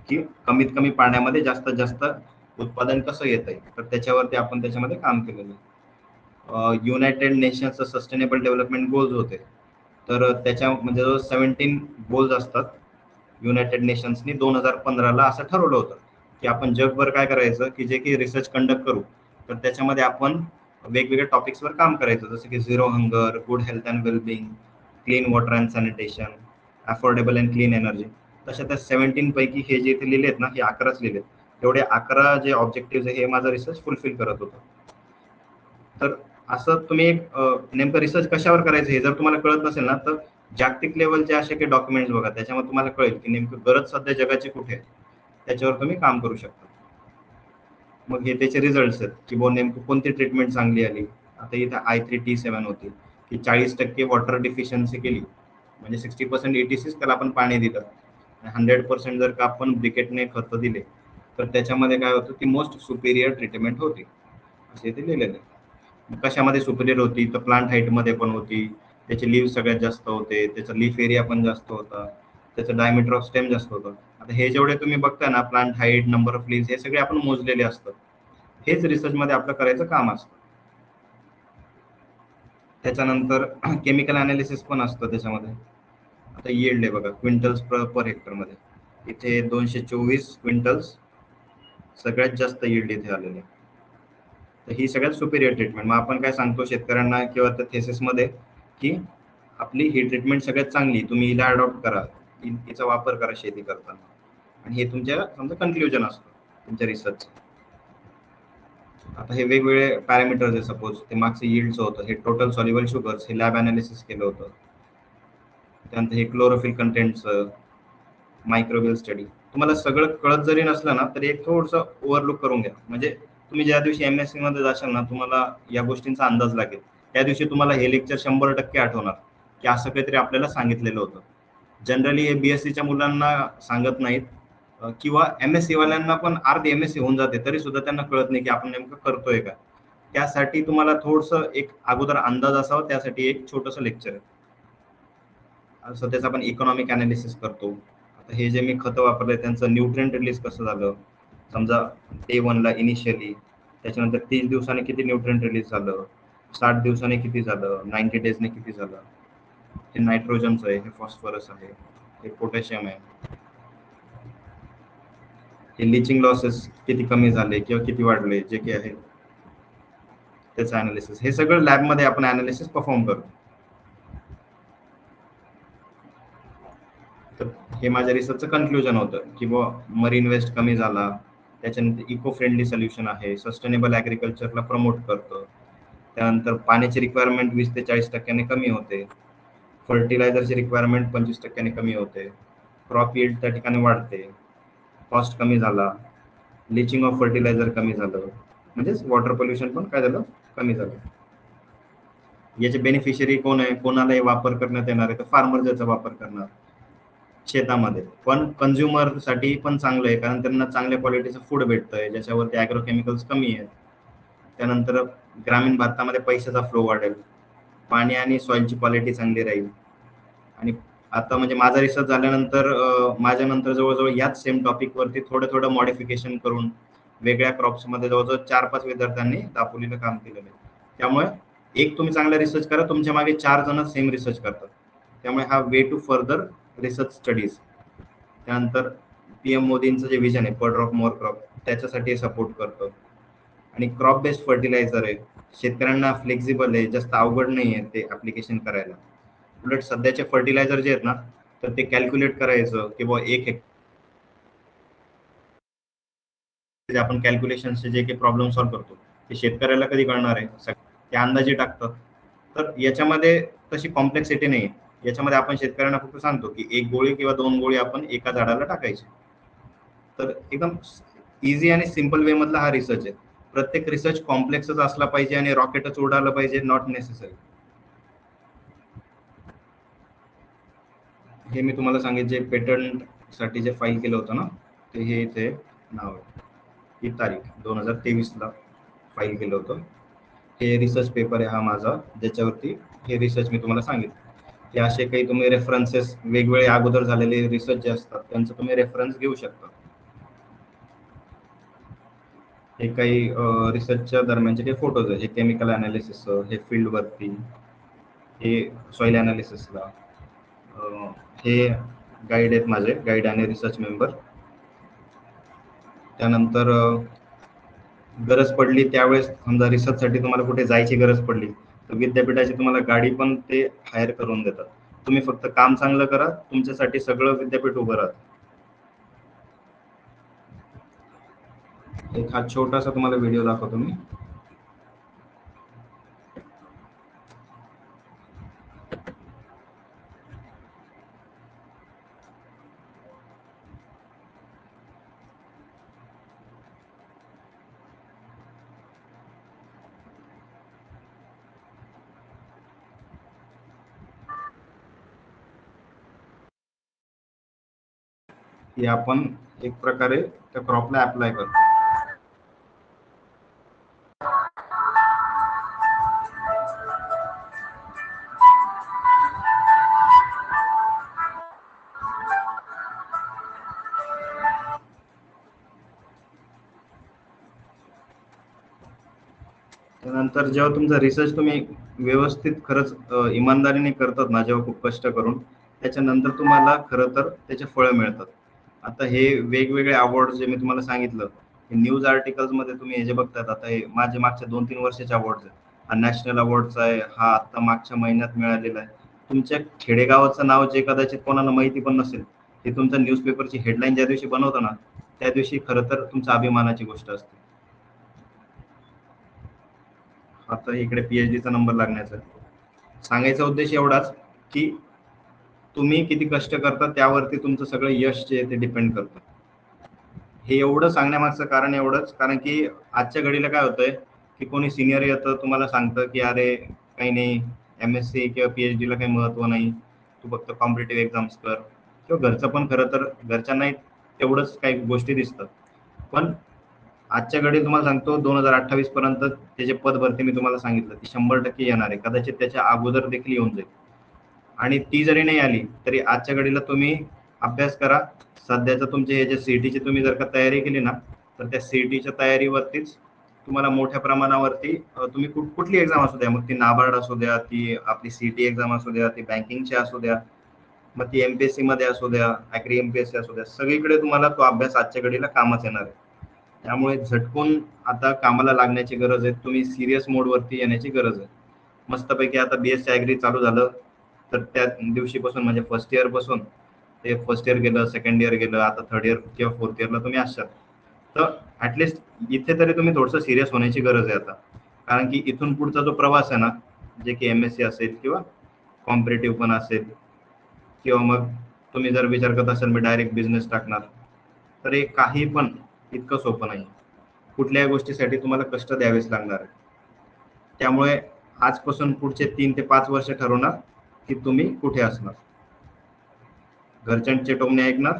की कमीत कमी पाण्यामध्ये जास्तीत जास्त उत्पादन कसं येत आहे, तर त्याच्यावरती आपण त्याच्यामध्ये काम केलेलं आहे. युनायटेड नेशन्सचं सस्टेनेबल डेव्हलपमेंट गोल्स होते, तर त्याच्या म्हणजे जो 17 गोल्स असतात युनायटेड नेशन्सनी 2015ला असं ठरवलं होतं की आपण जगभर काय करायचं, की जे काही रिसर्च कंडक्ट करू तर त्याच्यामध्ये आपण वेगवेगळ्या टॉपिक्सवर काम करायचं, जसं की zero hunger, good health and wellbeing, clean water and sanitation, affordable and clean energy. तशा त्या 17 पैकी हे जे इथे लिहिले आहेत ना, हे 11च लिहिले. एवढे 11 जे ऑब्जेक्टिव्ह आहे हे माझा रिसर्च फुलफिल करत होतं. तर असं तुम्ही एक नेमकं रिसर्च कशावर करायचं हे जर तुम्हाला कळत नसेल ना, तर जागतिक लेवलचे असे काही डॉक्युमेंट्स बघा, त्याच्यामध्ये तुम्हाला कळेल की नेमकं गरज सध्या जगाची कुठे आहे, त्याच्यावर तुम्ही काम करू शकता. मग हे त्याचे रिझल्ट आहेत की बुवा नेमकं कोणती ट्रीटमेंट चांगली आली. आता इथे I3T7 होती की 40% वॉटर डिफिशियन्सी केली म्हणजे 60% ETCच त्याला आपण पाणी दिलं, 100% जर का आपण ब्रिकेटने खतं दिले तर त्याच्यामध्ये काय होतं, ती मोस्ट सुपेरियर ट्रीटमेंट होती, असे ते लिहिलेलं आहे. कशामध्ये सुपेरियर होती, तर प्लांट हाईटमध्ये पण होती, त्याचे लीव्ह सगळ्यात जास्त होते, त्याचा लीफ एरिया पण जास्त होता, त्याचं डायमीटर ऑफ स्टेम जास्त होतं. आता हे जेवढे तुम्ही बघताय ना, plant height, number of leave, हे सगळे आपण मोजलेले असतात. हेच रिसर्च मध्ये आपलं करायचं काम असतं. त्याच्यानंतर केमिकल अनालिसिस पण असतं त्याच्यामध्ये. आता यील्ड आहे बघा क्विंटल्स पर हेक्टर मध्ये, इथे 224 क्विंटल्स सगळ्यात जास्त यील्ड इथे आलेले. तर ही सगळ्यात सुपेरियर ट्रीटमेंट. मग आपण काय सांगतो शेतकऱ्यांना किंवा त्या थेसिस मध्ये, की आपली ही ट्रीटमेंट सगळ्यात चांगली, तुम्ही हिला अडॉप्ट करा, हिचा वापर करा शेती करताना. आणि हे तुमच्या समजा कन्क्ल्युजन असतं तुमच्या रिसर्च. आता हे वेगवेगळे पॅरामीटर्स आहे, सपोज ते मागचं यील्डचं होतं, हे टोटल सॉल्युबल शुगर्स, हे लॅब अनालिसिस केलं होतं. त्यानंतर हे क्लोरोफिल कंटेंटचं, मायक्रोबियल स्टडी. तुम्हाला सगळं कळत जरी नसलं ना तरी एक थोडंसं ओव्हरलुक करून घ्या, म्हणजे तुम्ही ज्या दिवशी MSc मध्ये जाशाल ना तुम्हाला या गोष्टींचा अंदाज लागेल. त्या दिवशी तुम्हाला हे लेक्चर 100% आठवणार की असं काहीतरी आपल्याला सांगितलेलं होतं. जनरली हे BSc मुलांना सांगत नाहीत, किंवा MSc वाल्यांना पण अर्धी MSc होऊन जाते तरी सुद्धा त्यांना कळत नाही की आपण नेमकं करतोय का. त्यासाठी तुम्हाला थोडंसं एक अगोदर अंदाज असावा, त्यासाठी एक छोटंसं लेक्चर आहे. असं त्याचं आपण इकॉनॉमिक अनालिसिस करतो. आता हे जे मी खतं वापरले त्यांचं न्यूट्रिएंट रिलीज कसं झालं, समजा Day 1ला इनिशियली, त्याच्यानंतर 30 दिवसांनी किती न्यूट्रिएंट रिलीज झालं, 60 दिवसांनी किती झालं, 90 डेजने किती झालं. हे नायट्रोजनचं आहे, हे फॉस्फरस आहे, हे पोटॅशियम आहे, हे लिचिंग लॉसेस किती कमी झाले किंवा किती वाढले, जे काही आहे त्याचं अनालिसिस. हे सगळं लॅबमध्ये आपण अनालिसिस परफॉर्म करतो. तर हे माझ्या रिसर्चचं कन्क्ल्युजन होतं की बुवा मरीन वेस्ट कमी झाला, त्याच्यानंतर इको फ्रेंडली सोल्युशन आहे, सस्टेनेबल ॲग्रिकल्चरला प्रमोट करतं, त्यानंतर पाण्याची रिक्वायरमेंट 20 ते 40% कमी होते, फर्टिलायझरची रिक्वायरमेंट 25% कमी होते, क्रॉप यील्ड त्या ठिकाणी वाढते, कॉस्ट कमी झाला, लिचिंग ऑफ फर्टिलायझर कमी झालं, म्हणजेच वॉटर पोल्युशन पण काय झालं, कमी झालं. याचे बेनिफिशियरी कोण आहे, कोणालाही वापर करण्यात येणार आहे, तर फार्मर याचा वापर करणार शेतामध्ये, पण कन्झ्युमर साठी पण चांगलं आहे कारण त्यांना चांगल्या क्वालिटीचं फूड भेटतंय ज्याच्यावरती ॲग्रोकेमिकल्स कमी आहेत. त्यानंतर ग्रामीण भारतामध्ये पैशाचा फ्लो वाढेल, पाणी आणि सॉइलची क्वालिटी चांगली राहील. आणि आता म्हणजे माझा रिसर्च झाल्यानंतर माझ्या नंतर जवळजवळ याच सेम टॉपिक वरती थोडं थोडं मॉडिफिकेशन करून वेगळ्या क्रॉप्स मध्ये जवळजवळ 4-5 विद्यार्थ्यांनी दापोलीला काम केलेलं आहे. त्यामुळे एक तुम्ही चांगला रिसर्च करा, तुमच्या मागे 4 जण सेम रिसर्च करतात. त्यामुळे हा way to further research studies. त्यानंतर PM मोदींचं जे विजन आहे पर ड्रॉप मोर क्रॉप, त्याच्यासाठी सपोर्ट करतो. आणि क्रॉप बेस्ड फर्टिलायझर आहे, शेतकऱ्यांना फ्लेक्झिबल आहे, जास्त अवघड नाही आहे ते ऍप्लिकेशन करायला. उलट सध्याचे फर्टिलायझर जे आहेत ना, तर ते कॅल्क्युलेट करायचं की बुवा एक हेक्टर आपण कॅल्क्युलेशनचे जे काही प्रॉब्लेम सॉल्व्ह करतो ते शेतकऱ्याला कधी कळणार आहे, ते अंदाजे टाकतात. तर याच्यामध्ये तशी कॉम्प्लेक्सिटी नाही. याच्यामध्ये आपण शेतकऱ्यांना फक्त सांगतो की 1 गोळी किंवा 2 गोळी आपण एका झाडाला टाकायची. तर एकदम इझी आणि सिंपल वे मधला हा रिसर्च आहे. प्रत्येक रिसर्च कॉम्प्लेक्सच असला पाहिजे आणि रॉकेटच उडालं पाहिजे, नॉट नेसेसरी. हे मी तुम्हाला सांगितले जे पेटंट साठी जे फाईल केलं होतं ना, ते हे इथे नाव आहे, ही तारीख 2023 ला फाईल केलं होतं. हे रिसर्च पेपर आहे हा माझा, ज्याच्यावरती हे रिसर्च मी तुम्हाला सांगितलं. हे असे काही तुम्ही रेफरन्सेस वेगवेगळे अगोदर झालेले रिसर्च जे असतात त्यांचं तुम्ही रेफरन्स घेऊ शकता. हे काही रिसर्चच्या दरम्यानचे काही फोटोज आहे, हे केमिकल अनालिसिस, हे फील्ड वरती, हे सॉइल अनालिसिसला, हे गाईड आहेत माझे, गाईड आणि रिसर्च मेंबर. त्यानंतर गरज पडली त्यावेळेस समजा रिसर्च साठी तुम्हाला कुठे जायची गरज पडली तर विद्यापीठाची तुम्हाला गाडी पण ते हायर करून देतात. तुम्ही फक्त काम चांगलं करा, तुमच्यासाठी सगळं विद्यापीठ उभं राहतं. एक हा छोटासा तुम्हाला व्हिडिओ दाखवतो मी. हे आपण एक प्रकारे त्या क्रॉपला अप्लाय करतो. त्यानंतर जेव्हा तुमचा रिसर्च तुम्ही व्यवस्थित खरंच इमानदारीने करतात ना, जेव्हा खूप कष्ट करून, त्याच्यानंतर तुम्हाला खरं तर त्याचे फळं मिळतात. आता हे वेगवेगळे अवॉर्ड जे मी तुम्हाला सांगितलं, न्यूज आर्टिकल्स मध्ये तुम्ही हे जे बघतात, आता हे माझे मागच्या 2-3 वर्षाचे अवॉर्ड आहेत. हा नॅशनल अवॉर्डचा आहे, हा आता मागच्या महिन्यात मिळालेला आहे. तुमच्या खेडेगावाचं नाव जे कदाचित कोणाला माहिती पण नसेल, हे तुमच्या न्यूजपेपरची हेडलाईन ज्या दिवशी बनवतो ना, त्या दिवशी खरं तर तुमच्या अभिमानाची गोष्ट असते. आता इकडे पीएचडीचा नंबर लागण्याचा सांगायचा उद्देश एवढाच की तुम्ही किती कष्ट करता त्यावरती तुमचं सगळं यश जे आहे ते डिपेंड करतं. हे एवढं सांगण्यामागचं कारण एवढंच, कारण की आजच्या घडीला काय होतंय की कोणी सिनियर येतं तुम्हाला सांगतं की अरे काही नाही, MSc किंवा PhD ला काही महत्व नाही, तू फक्त कॉम्पिटेटिव्ह एक्झाम्स कर. किंवा घरचं पण खरं तर घरच्यांनाही तेवढंच काही गोष्टी दिसतात. पण आजच्या घडी तुम्हाला सांगतो 2028 पर्यंत त्याचे पद भरती मी तुम्हाला सांगितलं ती 100% येणार आहे, कदाचित त्याच्या अगोदर देखील येऊन जाईल. आणि ती जरी नाही आली तरी आजच्या घडीला तुम्ही अभ्यास करा. सध्याचं तुमचे हे जे सीईटीची तुम्ही जर का तयारी केली ना, तर त्या सीईटीच्या तयारीवरतीच तुम्हाला मोठ्या प्रमाणावरती तुम्ही कुठली एक्झाम असू द्या, मग ती नाबार्ड असू द्या, ती आपली सीईटी एक्झाम असू द्या, ती बँकिंगची असू द्या, मग ती MPSC मध्ये असू द्या, ऍग्री MPSC असू द्या, सगळीकडे तुम्हाला तो अभ्यास आजच्या घडीला कामच येणार आहे. त्यामुळे झटकून आता कामाला लागण्याची गरज आहे, तुम्ही सिरियस मोड वरती येण्याची गरज आहे. मस्तपैकी आता BSc ऍग्री चालू झालं तर त्या दिवशीपासून म्हणजे फर्स्ट इयर पासून ते फर्स्ट इयर गेलं, सेकंड इयर गेलं, आता थर्ड इयर किंवा फोर्थ इयरला तुम्ही असाल, तर ऍटलिस्ट इथे तरी तुम्ही थोडंसं सिरियस होण्याची गरज आहे आता. कारण की इथून पुढचा जो प्रवास आहे ना, जे की MSc असेल किंवा कॉम्पिटेटिव्ह पण असेल, किंवा मग तुम्ही जर विचार करत असाल मी डायरेक्ट बिझनेस टाकणार, तर हे काही पण इतकं सोपं नाही. कुठल्याही गोष्टीसाठी तुम्हाला कष्ट द्यावेच लागणार आहे. त्यामुळे आजपासून पुढचे 3 ते 5 वर्ष ठरवणार की तुम्ही कुठे असणार, घरच्यांचे टोमणे ऐकणार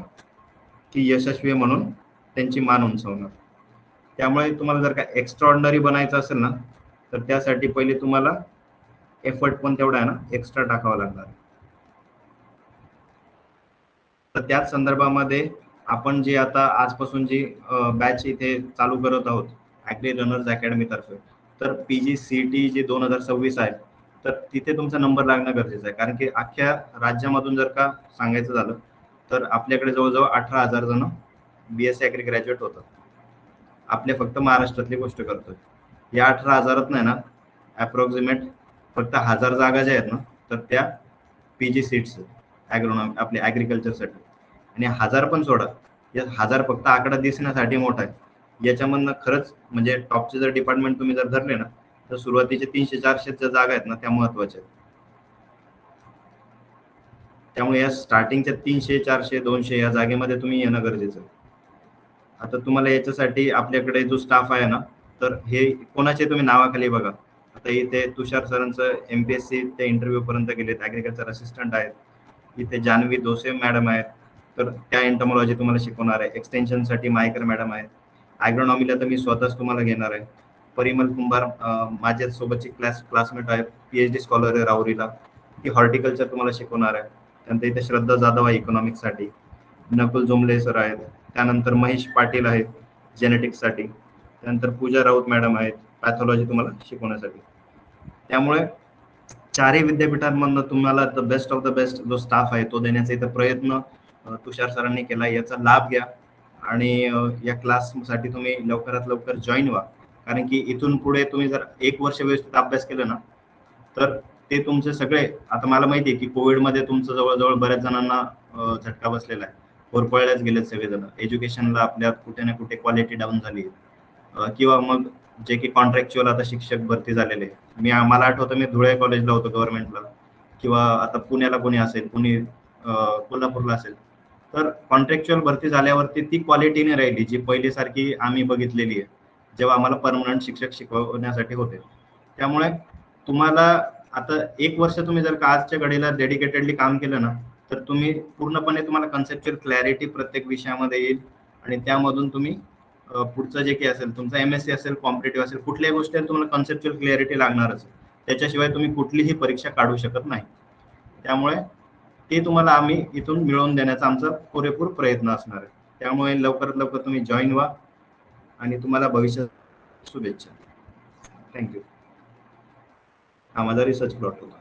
की यशस्वी म्हणून त्यांची मान उंचावणार. त्यामुळे तुम्हाला जर का एक्स्ट्रा ऑर्डिनरी बनायचं असेल ना, तर त्यासाठी पहिले तुम्हाला एफर्ट पण तेवढा आहे ना एक्स्ट्रा टाकावा लागणार. तर त्याच संदर्भामध्ये आपण जे आता आजपासून जी बॅच इथे चालू करत आहोत ऍग्री रनर्स अकॅडमी तर्फे, तर PGCET जे 2026 आहे, तर तिथे तुमचा नंबर लागणं गरजेचं आहे. कारण की अख्ख्या राज्यामधून जर का सांगायचं झालं तर आपल्याकडे जवळजवळ 18,000 जण BSc ऍग्री ग्रॅज्युएट होतात. आपल्या फक्त महाराष्ट्रातली गोष्ट करतोय. या 18,000 नाही ना, अप्रॉक्सिमेट फक्त 1000 जागा ज्या आहेत ना, तर त्या PG सीट्स ॲग्रोनॉमी आपले ॲग्रिकल्चरसाठी. आणि 1000 पण सोडा, या 1000 फक्त आकडा दिसण्यासाठी मोठा आहे. याच्यामधनं खरंच म्हणजे टॉपचे जर डिपार्टमेंट तुम्ही जर धरले ना, तर सुरुवातीचे 300-400 ज्या जागा आहेत ना त्या महत्वाच्या आहेत. त्यामुळे या स्टार्टिंगच्या 300, 400, 200 या जागेमध्ये तुम्ही येणं गरजेचं आहे. आता तुम्हाला याच्यासाठी आपल्याकडे जो स्टाफ आहे ना, तर हे कोणाचे तुम्ही नावाखाली बघा. आता इथे तुषार सरांचं MPSC ते इंटरव्ह्यू पर्यंत गेलेत, ऍग्रिकल्चर असिस्टंट आहेत. इथे जान्हवी दोसे मॅडम आहेत, तर त्या एंटोमॉलॉजी तुम्हाला शिकवणार आहे. एक्सटेन्शनसाठी मायकर मॅडम आहेत. ॲग्रोनॉमीला तर मी स्वतःच तुम्हाला घेणार आहे. परिमल कुंभार माझ्यासोबतची क्लासमेट आहे, PhD स्कॉलर आहे राहुरीला. ती हॉर्टिकल्चर तुम्हाला शिकवणार आहे. त्यानंतर इथे श्रद्धा जाधव आहे इकॉनॉमिक्ससाठी. नकुल जोमले सर आहेत. त्यानंतर महेश पाटील आहेत जेनेटिक्ससाठी. त्यानंतर पूजा राऊत मॅडम आहेत पॅथॉलॉजी तुम्हाला शिकवण्यासाठी. त्यामुळे चारही विद्यापीठांमधनं तुम्हाला the best of the best जो स्टाफ आहे तो देण्याचा इथं प्रयत्न तुषार सरांनी केला. याचा लाभ घ्या आणि या क्लाससाठी तुम्ही लवकरात लवकर जॉईन व्हा. कारण की इथून पुढे तुम्ही जर 1 वर्ष व्यवस्थित अभ्यास केला ना, तर ते तुमचे सगळे, आता मला माहिती आहे की कोविडमध्ये तुमचं जवळजवळ बऱ्याच जणांना झटका बसलेला आहे. होरपळल्याच गेलेत सगळेजण. एज्युकेशनला आपल्या कुठे ना कुठे क्वालिटी डाऊन झाली. किंवा मग जे की कॉन्ट्रॅक्च्युअल आता शिक्षक भरती झालेले. मला आठवतं मी धुळे कॉलेजला होतो गव्हर्नमेंटला, किंवा आता पुण्याला कोणी असेल, कोणी कोल्हापूरला असेल, तर कॉन्ट्रॅक्च्युअल भरती झाल्यावरती ती क्वालिटी नाही राहिली जी पहिलीसारखी आम्ही बघितलेली आहे जेव्हा आम्हाला परमनंट शिक्षक शिकवण्यासाठी होते. त्यामुळे तुम्हाला आता 1 वर्ष तुम्ही जर का आजच्या घडीला डेडिकेटेडली काम केलं ना, तर तुम्ही पूर्णपणे तुम्हाला कन्सेप्च्युअल क्लॅरिटी प्रत्येक विषयामध्ये येईल आणि त्यामधून तुम्ही पुढचं जे काही असेल तुमचं MSc असेल, कॉम्पिटेटिव्ह असेल, कुठल्याही गोष्टीला तुम्हाला कन्सेप्च्युअल क्लॅरिटी लागणारच. त्याच्याशिवाय तुम्ही कुठलीही परीक्षा काढू शकत नाही. त्यामुळे ते तुम्हाला आम्ही इथून मिळवून देण्याचा आमचा पुरेपूर प्रयत्न असणार आहे. त्यामुळे लवकरात लवकर तुम्ही जॉईन व्हा आणि तुम्हाला भविष्यात शुभेच्छा. थँक्यू. हा माझा रिसर्च प्लॉट होता.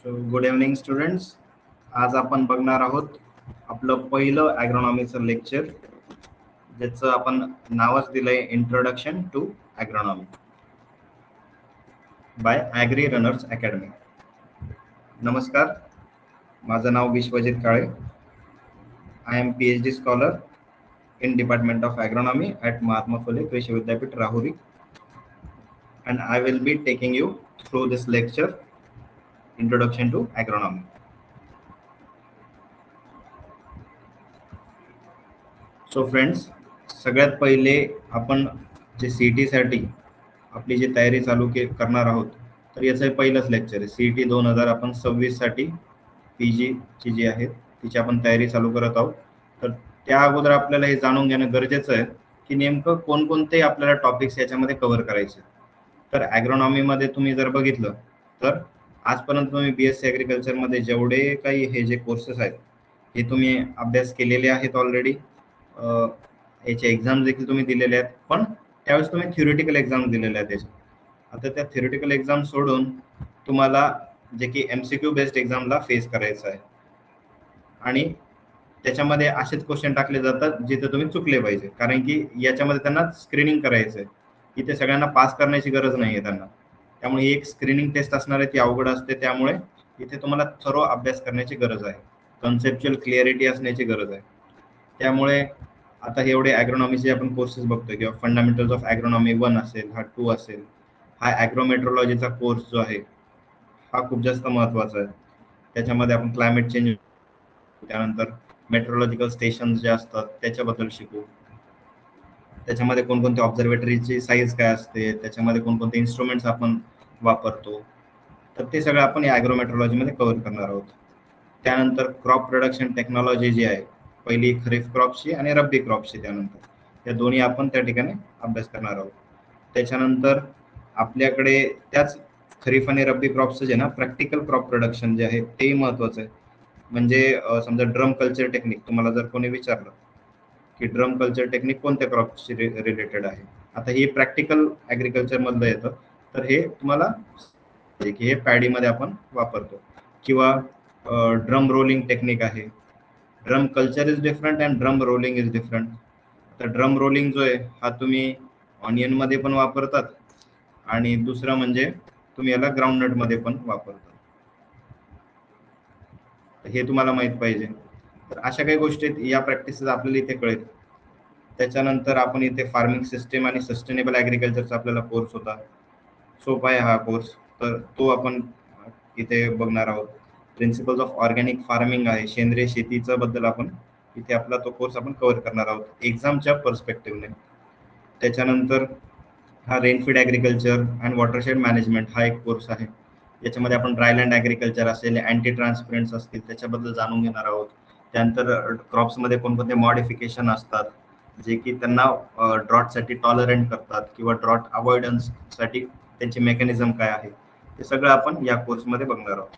So good evening students. आज आपण बघणार आहोत आपलं पहिलं ॲग्रोनॉमीचं लेक्चर, ज्याचं आपण नावच दिलंय introduction to agronomy by agri runners academy. नमस्कार, माझं नाव Vishwajit Kale. I am PhD scholar in Department of Agronomy at Mahatma Phule Krishi Vidyapith Rahuri, and I will be taking you through this lecture, Introduction to Agronomy. So friends, सगळ्यात पहिले आपण जे CET साठी आपली जी तयारी चालू करणार आहोत, तर याचं पहिलंच लेक्चर आहे. CET 2026 साठी PG ची जी आहे तिची आपण तयारी चालू करत आहोत. तर त्या अगोदर आपल्याला हे जाणून घेणं गरजेचं आहे की नेमकं कोणकोणते आपल्याला टॉपिक्स याच्यामध्ये कव्हर करायचे. तर ॲग्रोनॉमी मध्ये तुम्ही जर बघितलं तर आजपर्यंत तुम्ही BSc ॲग्रिकल्चर मध्ये जेवढे काही हे जे कोर्सेस आहेत हे तुम्ही अभ्यास केलेले आहेत ऑलरेडी. याचे एक्झाम देखील तुम्ही दिलेले आहेत, पण त्यावेळेस तुम्ही थ्योरेटिकल एक्झाम दिलेल्या आहेत. आता त्या थ्योरेटिकल एक्झाम सोडून तुम्हाला जे की MCQ बेस्ड एक्झामला फेस करायचं आहे, आणि त्याच्यामध्ये असेच क्वेश्चन टाकले जातात जिथे तुम्ही चुकले पाहिजे, कारण की याच्यामध्ये त्यांना स्क्रीनिंग करायचं आहे. इथे सगळ्यांना पास करण्याची गरज नाही आहे त्यांना, त्यामुळे ही एक स्क्रीनिंग टेस्ट असणार आहे, ती अवघड असते. त्यामुळे इथे तुम्हाला थरो अभ्यास करण्याची गरज आहे, कन्सेप्च्युअल क्लिअरिटी असण्याची गरज आहे. त्यामुळे आता हे एवढे ॲग्रोनॉमीचे आपण कोर्सेस बघतोय, किंवा फंडामेंटल्स ऑफ ॲग्रोनॉमी 1 असेल, हा 2 असेल, हा ॲग्रोमेट्रोलॉजीचा कोर्स जो आहे हा खूप जास्त महत्त्वाचा आहे. त्याच्यामध्ये आपण क्लायमेट चेंज, त्यानंतर मेट्रोलॉजिकल स्टेशन जे असतात त्याच्याबद्दल शिकू. त्याच्यामध्ये कोणकोणते ऑब्झर्वेटरीची साईज काय असते, त्याच्यामध्ये कोणकोणते इन्स्ट्रुमेंट्स आपण वापरतो, तर ते सगळं आपण या ॲग्रोमेट्रोलॉजीमध्ये कव्हर करणार आहोत. त्यानंतर क्रॉप प्रोडक्शन टेक्नॉलॉजी जी आहे, पहिली खरीफ क्रॉपची आणि रब्बी क्रॉपची, त्यानंतर या दोन्ही आपण त्या ठिकाणी अभ्यास करणार आहोत. त्याच्यानंतर आपल्याकडे त्याच खरीफ आणि रब्बी क्रॉपचं जे ना प्रॅक्टिकल क्रॉप प्रोडक्शन जे आहे तेही महत्त्वाचं आहे. म्हणजे समजा ड्रम कल्चर टेक्निक, तुम्हाला जर कोणी विचारलं की ड्रम कल्चर टेक्निक कोणत्या क्रॉपशी रिलेटेड आहे, आता हे प्रॅक्टिकल ॲग्रिकल्चर मधलं येतं, तर हे तुम्हाला की हे पॅडीमध्ये आपण वापरतो. किंवा ड्रम रोलिंग टेक्निक आहे. Drum culture is different and drum rolling is different. तर ड्रम रोलिंग जो आहे हा तुम्ही ऑनियन मध्ये पण वापरतात, आणि दुसरं म्हणजे तुम्ही याला ग्राउंडनट मध्ये पण वापरतात. हे तुम्हाला माहित पाहिजे. तर अशा काही गोष्टी या प्रॅक्टिसेस आपल्याला इथे कळेल. त्याच्यानंतर आपण इथे फार्मिंग सिस्टीम आणि सस्टेनेबल ॲग्रिकल्चरचा आपल्याला कोर्स होता, सोपा आहे हा कोर्स, तर तो आपण इथे बघणार आहोत. प्रिन्सिपल्स ऑफ ऑर्गॅनिक फार्मिंग आहे, सेंद्रिय शेतीचा बद्दल आपण इथे आपला तो कोर्स आपण कव्हर करणार आहोत एक्झामच्या पर्स्पेक्टिव्हने. त्याच्यानंतर हा रेनफीड ॲग्रिकल्चर अँड वॉटरशेड मॅनेजमेंट हा एक कोर्स आहे. याच्यामध्ये आपण ड्रायलँड ॲग्रिकल्चर असेल, अँटी ट्रान्सपरंट्स असतील, त्याच्याबद्दल जाणून घेणार आहोत. त्यानंतर क्रॉप्समध्ये कोणकोणते मॉडिफिकेशन असतात जे की त्यांना ड्रॉटसाठी टॉलरंट करतात, किंवा ड्रॉट अवॉइडन्ससाठी त्यांची मेकॅनिझम काय आहे, ते सगळं आपण या कोर्समध्ये बघणार आहोत.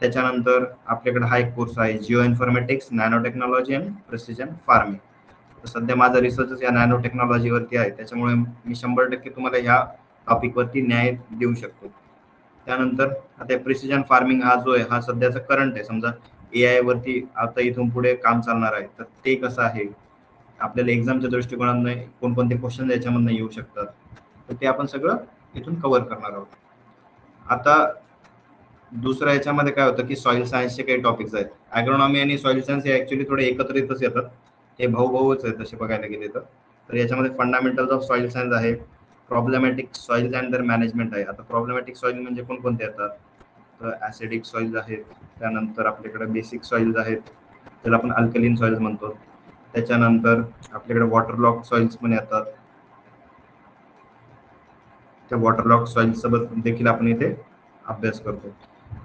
त्याच्यानंतर आपल्याकडे हा एक कोर्स आहे Jio informatics, nano technology and precision farming. सध्या माझा रिसर्चच या नॅनो टेक्नॉलॉजीवरती आहे, त्याच्यामुळे मी 100% तुम्हाला ह्या टॉपिकवरती न्याय देऊ शकतो. त्यानंतर आता प्रिसिजन फार्मिंग हा जो आहे हा सध्याचा करंट आहे. समजा AI वरती आता इथून पुढे काम चालणार आहे, तर ते कसं आहे, आपल्याला एक्झामच्या दृष्टिकोनाने कोणकोणते क्वेश्चन याच्यामधून येऊ शकतात, तर ते आपण सगळं इथून कव्हर करणार आहोत. आता दुसऱ्या याच्यामध्ये काय होतं की सॉइल सायन्सचे काही टॉपिक्स आहेत. ॲग्रोनॉमी आणि सॉइल सायन्स हे ऍक्च्युली थोडे एकत्रितच येतात, हे भाऊच आहेत तसे बघायला गेले तर याच्यामध्ये फंडामेंटल्स ऑफ सॉइल सायन्स आहे, problematic soils and their management आहे. आता प्रॉब्लेमॅटिक सॉइल म्हणजे कोणकोणते येतात, तर ॲसिडिक सॉइल्स आहेत, त्यानंतर आपल्याकडे बेसिक सॉइल्स आहेत, ज्याला आपण अल्कलीन सॉइल्स म्हणतो. त्याच्यानंतर आपल्याकडे वॉटरलॉक सॉइल्स पण येतात. त्या वॉटरलॉक सॉइल्स सोबत देखील आपण इथे अभ्यास करतो,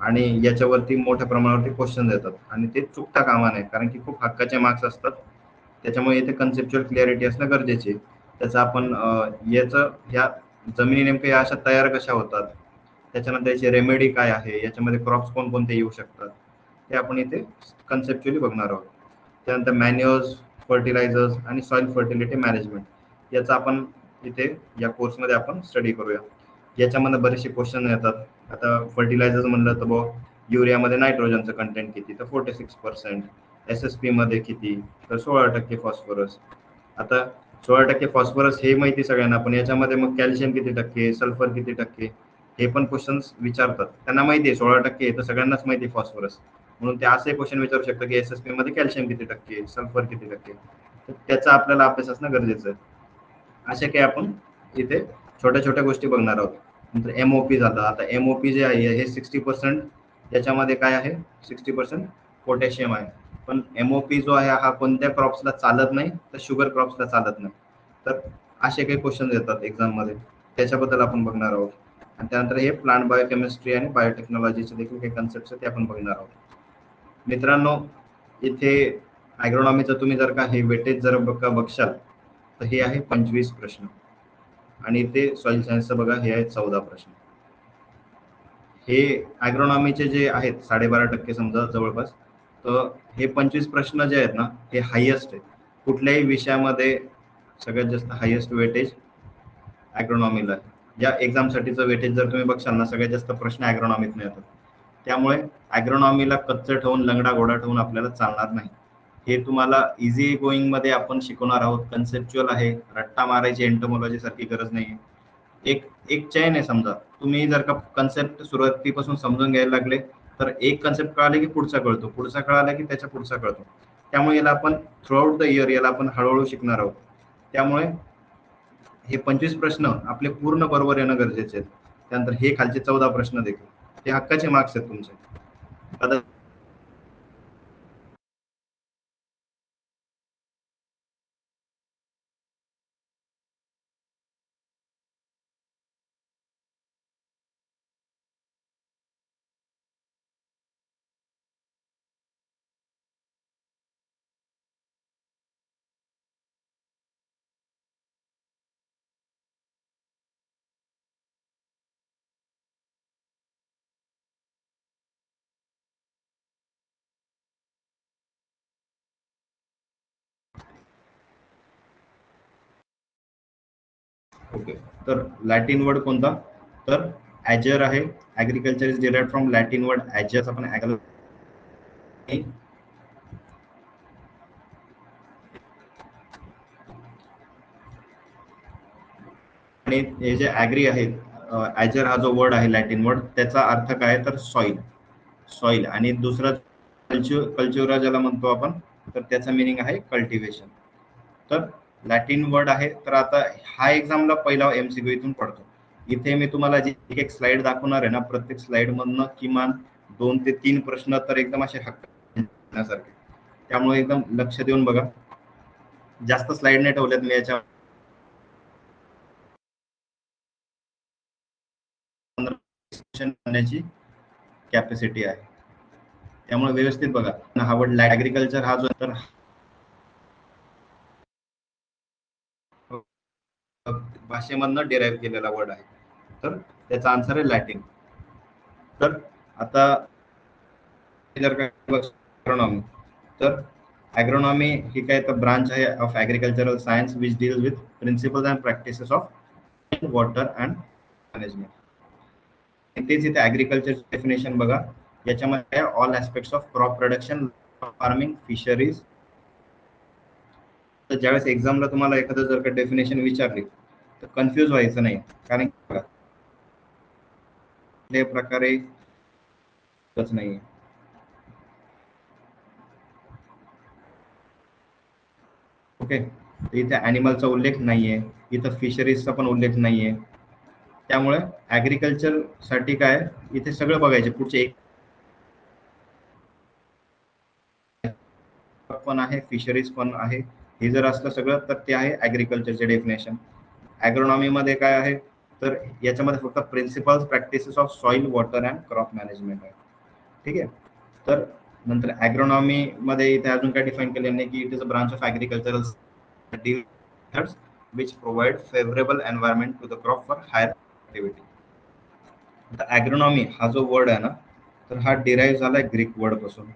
आणि याच्यावरती मोठ्या प्रमाणावरती क्वेश्चन येतात, आणि ते चुकता कामा नये, कारण की खूप हक्काचे मार्क्स असतात. त्याच्यामुळे इथे कन्सेप्च्युअल क्लिअरिटी असणं गरजेचे. त्याचं आपण याचं ह्या जमिनी नेमक्या अशा तयार कशा होतात, त्याच्यानंतर याची रेमेडी काय आहे, याच्यामध्ये क्रॉप्स कोणकोणते येऊ शकतात, ते आपण इथे कन्सेप्च्युअली बघणार आहोत. त्यानंतर मॅन्युअर्स, फर्टिलायझर्स आणि सॉइल फर्टिलिटी मॅनेजमेंट याचा आपण इथे या कोर्समध्ये आपण स्टडी करूया. याच्यामध्ये बरेचसे क्वेश्चन येतात. आता फर्टिलायझर्स म्हणलं तर युरियामध्ये नायट्रोजनचं कंटेंट किती, तर 46%. SSP मध्ये किती, तर 16% फॉस्फरस. आता 16% फॉस्फरस हे माहिती सगळ्यांना, पण याच्यामध्ये मग कॅल्शियम किती टक्के, सल्फर किती टक्के, हे पण क्वेश्चन्स विचारतात. त्यांना माहिती आहे 16% तर सगळ्यांनाच माहिती आहे फॉस्फरस, म्हणून ते असे क्वेश्चन विचारू शकतात की SSP मध्ये कॅल्शियम किती टक्के, सल्फर किती टक्के, तर त्याचा आपल्याला अभ्यास असणं गरजेचं आहे. अशा काही आपण इथे छोट्या छोट्या गोष्टी बघणार आहोत. नंतर MOP झालं. आता MOP जे आहे हे 60% त्याच्यामध्ये काय आहे, 60% पोटॅशियम आहे. पण MOP जो आहे हा कोणत्या क्रॉप्सला चालत नाही, तर शुगर क्रॉप्सला चालत नाही. तर असे काही क्वेश्चन येतात एक्झाम मध्ये, त्याच्याबद्दल आपण बघणार आहोत. आणि त्यानंतर हे प्लांट बायोकेमिस्ट्री आणि बायोटेक्नॉलॉजीचे देखील काही कन्सेप्ट ते आपण बघणार आहोत. मित्रांनो, इथे ॲग्रोनॉमीचं तुम्ही जर का हे वेटेज जर बघशाल तर हे आहे 25 प्रश्न, आणि ते सॉइल सायन्सचं बघा हे आहेत 14 प्रश्न. हे ॲग्रोनॉमीचे जे आहेत 12.5% समजा जवळपास, तर हे 25 प्रश्न जे आहेत ना हे हायेस्ट आहे कुठल्याही विषयामध्ये. सगळ्यात जास्त हायेस्ट वेटेज ॲग्रोनॉमीला आहे. या एक्झामसाठीचं वेटेज जर तुम्ही बघशाल ना, सगळ्यात जास्त प्रश्न ॲग्रोनॉमीतून येतात. त्यामुळे ॲग्रोनॉमीला कच्चं ठेवून लंगडा घोडा ठेवून आपल्याला चालणार नाही. हे तुम्हाला इझी गोईंग मध्ये आपण शिकवणार आहोत. कन्सेप्च्युअल आहे, रट्टा मारायची एंटोमॉलॉजी सारखी गरज नाही. एक एक चैन आहे. समजा तुम्ही जर का कन्सेप्ट सुरुवातीपासून समजून घ्यायला लागले तर एक कन्सेप्ट कळाले की पुढचा कळतो, पुढचा कळाला की त्याच्या पुढचा कळतो. त्यामुळे याला आपण थ्रू आउट द इयर याला आपण हळूहळू शिकणार आहोत. त्यामुळे हे 25 प्रश्न आपले पूर्ण बरोबर येणं गरजेचे आहेत. त्यानंतर हे खालचे 14 प्रश्न देखील हे हक्काचे मार्क्स आहेत तुमचे. आता ओके, तर लॅटिन वर्ड कोणता, तर ॲजर आहे. Agriculture is derived from Latin word ager. आपण आणि हे जे ॲग्री आहे, ॲजर हा जो वर्ड आहे लॅटिन वर्ड, त्याचा अर्थ काय तर सॉइल. सॉइल. आणि दुसरा कल्चुरा ज्याला म्हणतो आपण, तर त्याचा मिनिंग आहे कल्टिवेशन. तर लॅटिन वर्ड आहे. तर आता हा एक्झामला पहिला MCQ इथून पडतो. इथे मी तुम्हाला जी एक स्लाइड दाखवणार आहे ना, प्रत्येक स्लाइड मधनं किमान 2 ते 3 प्रश्न तर एकदम असे हक्कासारखे. त्यामुळे एकदम लक्ष देऊन बघा. जास्त स्लाइड नाही ठेवल्यात मी याच्या करण्याची कॅपॅसिटी आहे. त्यामुळे व्यवस्थित बघा. हा वर्ड ॲग्रिकल्चर हा जो तर भाषेमधनं डिराईव्ह केलेला वर्ड आहे, तर त्याचा आन्सर आहे लॅटिन. तर आता जर का ॲग्रोनॉमी, तर ॲग्रोनॉमी ही काय तर ब्रांच आहे of agricultural science which deals with principles and practices of water and management. तेच इथे ॲग्रिकल्चर डेफिनेशन बघा. याच्यामध्ये all aspects of crop production, farming, fisheries. तर ज्यावेळेस एक्झामला तुम्हाला एखादं जर का डेफिनेशन विचारली तर कन्फ्यूज व्हायचं नाही, कारण कुठल्याही प्रकारे नाही. ओके, इथे ॲनिमलचा उल्लेख नाहीये, इथं फिशरीजचा पण उल्लेख नाहीये. त्यामुळे ऍग्रिकल्चर साठी काय इथे सगळं बघायचे. पुढचे एक पण आहे, फिशरीज पण आहे. हे जर असलं सगळं तर ते आहे ऍग्रिकल्चरचे डेफिनेशन. ॲग्रोनॉमी मध्ये काय आहे, तर याच्यामध्ये फक्त principles, practices of soil, water and crop management आहे. ठीक आहे. तर नंतर ॲग्रोनॉमी मध्ये इथे अजून काय डिफाईन केले नाही की it is a branch of agricultural which provide favorable environment to the crop for higher activity. आता ॲग्रोनॉमी हा जो वर्ड आहे ना, तर हा डिराईव्ह झालाय ग्रीक वर्ड पासून.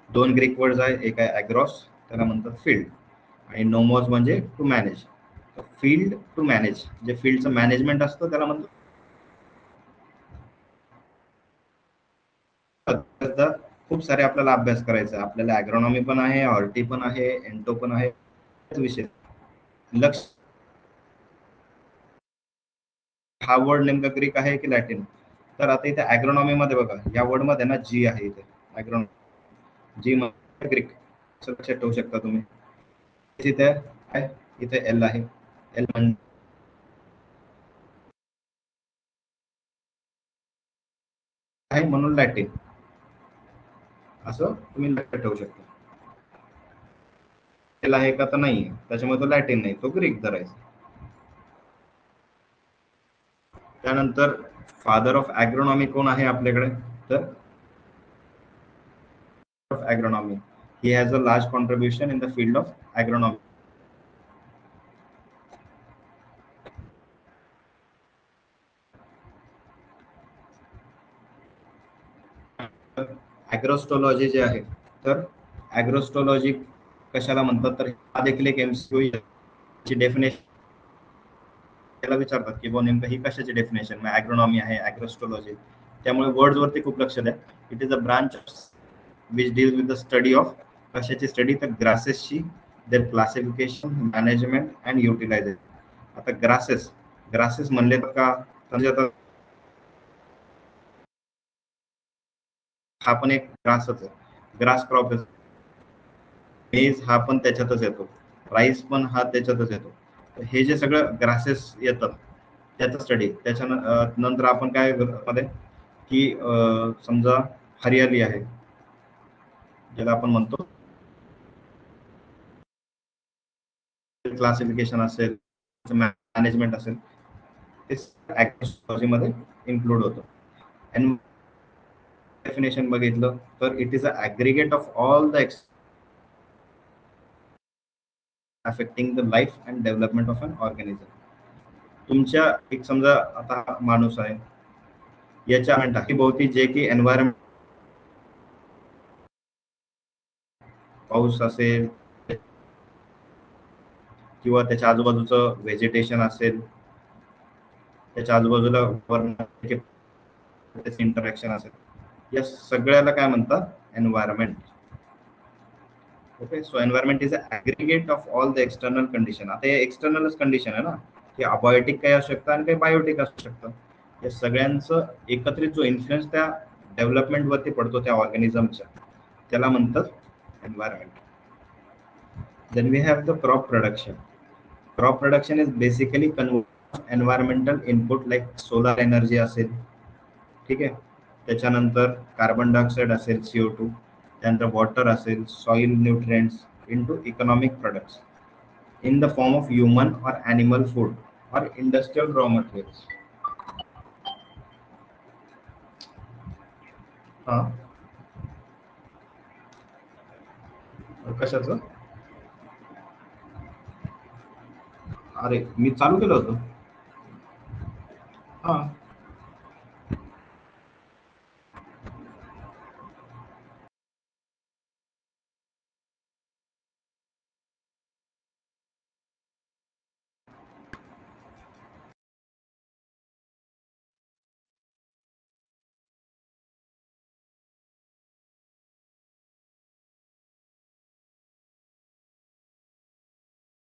2 ग्रीक वर्ड आहे. एक आहे ॲग्रॉस, त्याला म्हणतात फील्ड, आणि नोमॉस म्हणजे to manage. Field to manage, जे फील्डचं मॅनेजमेंट असतं त्याला म्हणतात. खूप सारे आपल्याला अभ्यास करायचा आहे. आपल्याला ॲग्रोनॉमी पण आहे, ऑर्टी पण आहे, एंटो पण आहे. विषय लक्ष, हा वर्ड नेमका ग्रीक आहे की लॅटिन? तर आता इथे ॲग्रोनॉमी मध्ये बघा, या वर्ड मध्ये ना जी आहे इथे, ॲग्रोनॉमी जी मध्ये ग्रीक, असं लक्षात ठेवू शकता तुम्ही. इथे आहे, इथे एल आहे, एल आहे म्हणून लॅटिन, असं तुम्ही लक्षात ठेवू शकता. एल आहे का तर नाही, त्याच्यामुळे तो लॅटिन नाही, तो ग्रीक धरायचा. त्यानंतर फादर ऑफ ॲग्रोनॉमी कोण आहे आपल्याकडे? तर of agronomy. He has a large contribution in the field of agronomy. ॲग्रोस्ट्रोलॉजी जे आहे, तर ॲग्रोस्ट्रोलॉजी कशाला म्हणतात? तर हा देखील एक MCQ ची डेफिनेशन त्याला विचारतात की बुवा नेमकं ही कशाची डेफिनेशन, मग ॲग्रोनॉमी आहे, ॲग्रोस्ट्रोलॉजी. त्यामुळे वर्ड्स वरती खूप लक्ष द्या. It is a branch which deal with the study of, कशाची स्टडी? तर ग्रासेसची, their classification, management and utilization. आता ग्रासेस, ग्रासेस म्हणले तर का, म्हणजे आता हा पण एक ग्रासच आहे, ग्रास क्रॉप. मेज हा पण त्याच्यातच येतो, राईस पण हा त्याच्यातच येतो. हे जे सगळं ग्रासेस येतात त्याचा स्टडी. त्याच्या नंतर आपण काय मध्ये की समजा हरियाली आहे, ज्याला आपण म्हणतो क्लासिफिकेशन असेल, मॅनेजमेंट असेल, ते ॲग्रोलॉजी मध्ये इन्क्लूड होतं. आणि डेफिनेशन बघितलं तर it is a aggregate of all the affecting the life and development of an organism. तुमच्या एक समजा आता हा माणूस आहे, याच्या भोवती जे की एन्व्हायरमेंट, पाऊस असेल किंवा त्याच्या आजूबाजूचं व्हेजिटेशन असेल, त्याच्या आजूबाजूला इंटरॅक्शन असेल, या सगळ्याला काय म्हणतात? Environment. Okay, so environment is aggregate of all the external condition. आता हे एक्सटर्नलच कंडिशन आहे ना, की अबायोटिक काही असू शकतं आणि काही बायोटिक असू शकतं. या सगळ्यांचं एकत्रित जो इन्फ्लुएन्स त्या डेव्हलपमेंट वरती पडतो त्या ऑर्गॅनिझमच्या, त्याला म्हणतात environment. Then we have the crop production. Crop production is basically environmental input like solar energy असेल, ठीक आहे, त्याच्यानंतर कार्बन डायऑक्साईड असेल, CO2, त्यानंतर वॉटर असेल, soil nutrients into economic products in the form of human और एनिमल फूड और इंडस्ट्रियल रॉ मटेरियल्स. हा, कशाचं? अरे मी चालू केलं होतं.